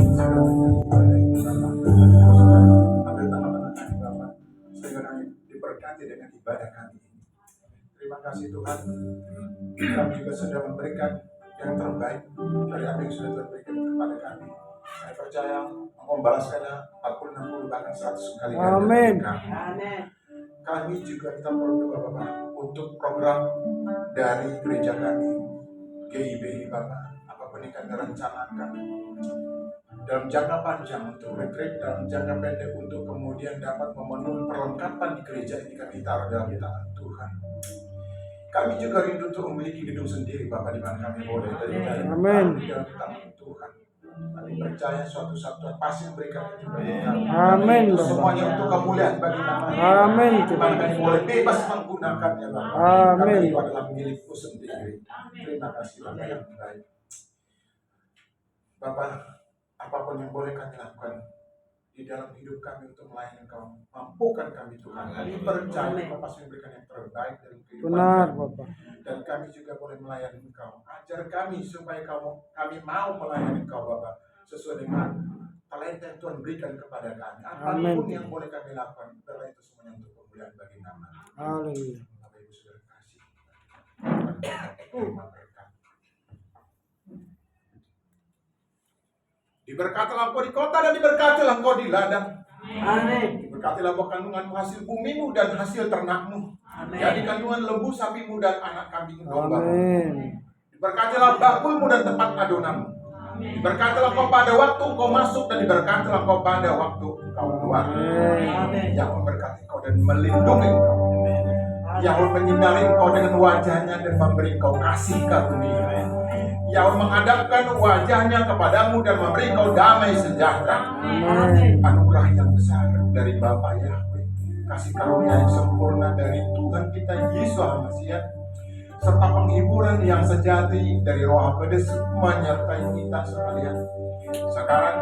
sudah ibadah ini Bapak. Sudah ambil tengah-tengah kami Bapak. Sehingga kami diberkati dengan ibadah kami ini. Terima kasih Tuhan. Kami juga sudah memberikan yang terbaik dari apa yang sudah Tuhan berikan kepada kami. Saya percaya Engkau membalaskannya 40, 60, bahkan 100 kali ganda Amin. dari kami. Kami juga kita berdoa Bapak untuk program dari gereja kami GIBI Bapak, apapun yang kami rencanakan dalam jangka panjang untuk retreat, dalam jangka pendek untuk kemudian dapat memenuhi perlengkapan di gereja ini, kami taruh dalam tangan Tuhan. Kami juga rindu untuk memiliki gedung sendiri Bapak, di mana kami boleh dari Amin. dalam tangan Tuhan. Kami percaya suatu saat Tuhan pasti memberikan itu bagi kami. Amin, Itu Bapak. semuanya untuk kemuliaan bagi nama. Amin, Di mana kami boleh bebas menggunakannya Bapak. Amin. Karena itu adalah milikku sendiri. Terima kasih Bapak yang baik. Bapak, apapun yang boleh kami lakukan di dalam hidup kami untuk melayani Engkau, mampukan kami Tuhan. Kami percaya Engkau pasti memberikan yang terbaik dalam kehidupan Benar, kami. Bapak. Dan kami juga boleh melayani Engkau. Ajar kami supaya kami mau melayani Engkau Bapak, sesuai dengan talenta yang Tuhan berikan kepada kami. Apapun Amin. yang boleh kami lakukan, biarlah itu semuanya untuk kemuliaan bagi nama. Haleluya. Bapak Ibu sudah kasih. Terima berkat. Diberkatilah engkau di kota dan diberkatilah engkau di ladang. Diberkatilah buah kandunganmu, hasil bumimu dan hasil ternakmu. Jadi kandungan lembu sapimu dan anak kambing dombamu. Amin. Diberkatilah bakulmu dan tempat adonanmu. Diberkatilah engkau pada waktu engkau masuk dan diberkatilah engkau pada waktu engkau keluar. Yang memberkati engkau dan melindungi engkau. Yang menyinari engkau dengan wajahnya dan memberi engkau kasih karunia. Yang menghadapkan wajahnya kepadamu dan memberi engkau damai sejahtera. Amin. Anugerah yang besar dari Bapa Yahweh, kasih karunia yang sempurna dari Tuhan kita Yesus Almasih, serta penghiburan yang sejati dari Roh Kudus menyertai kita sekalian. Sekarang,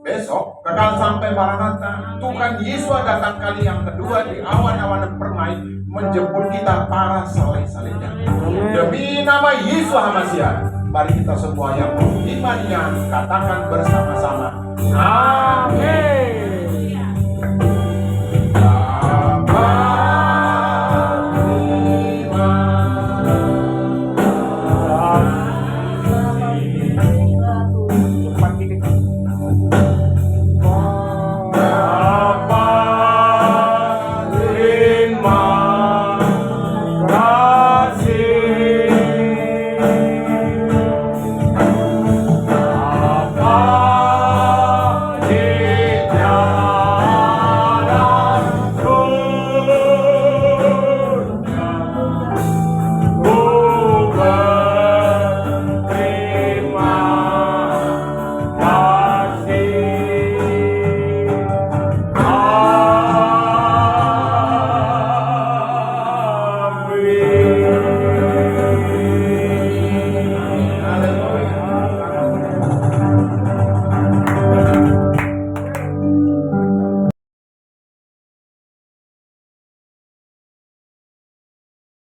besok, kekal sampai Maranatha, Tuhan Yesus datang kali yang kedua di awan-awan permai menjemput kita para saleh-salehnya. Demi nama Yesus Almasih, mari kita semua yang berimannya katakan bersama-sama, amin.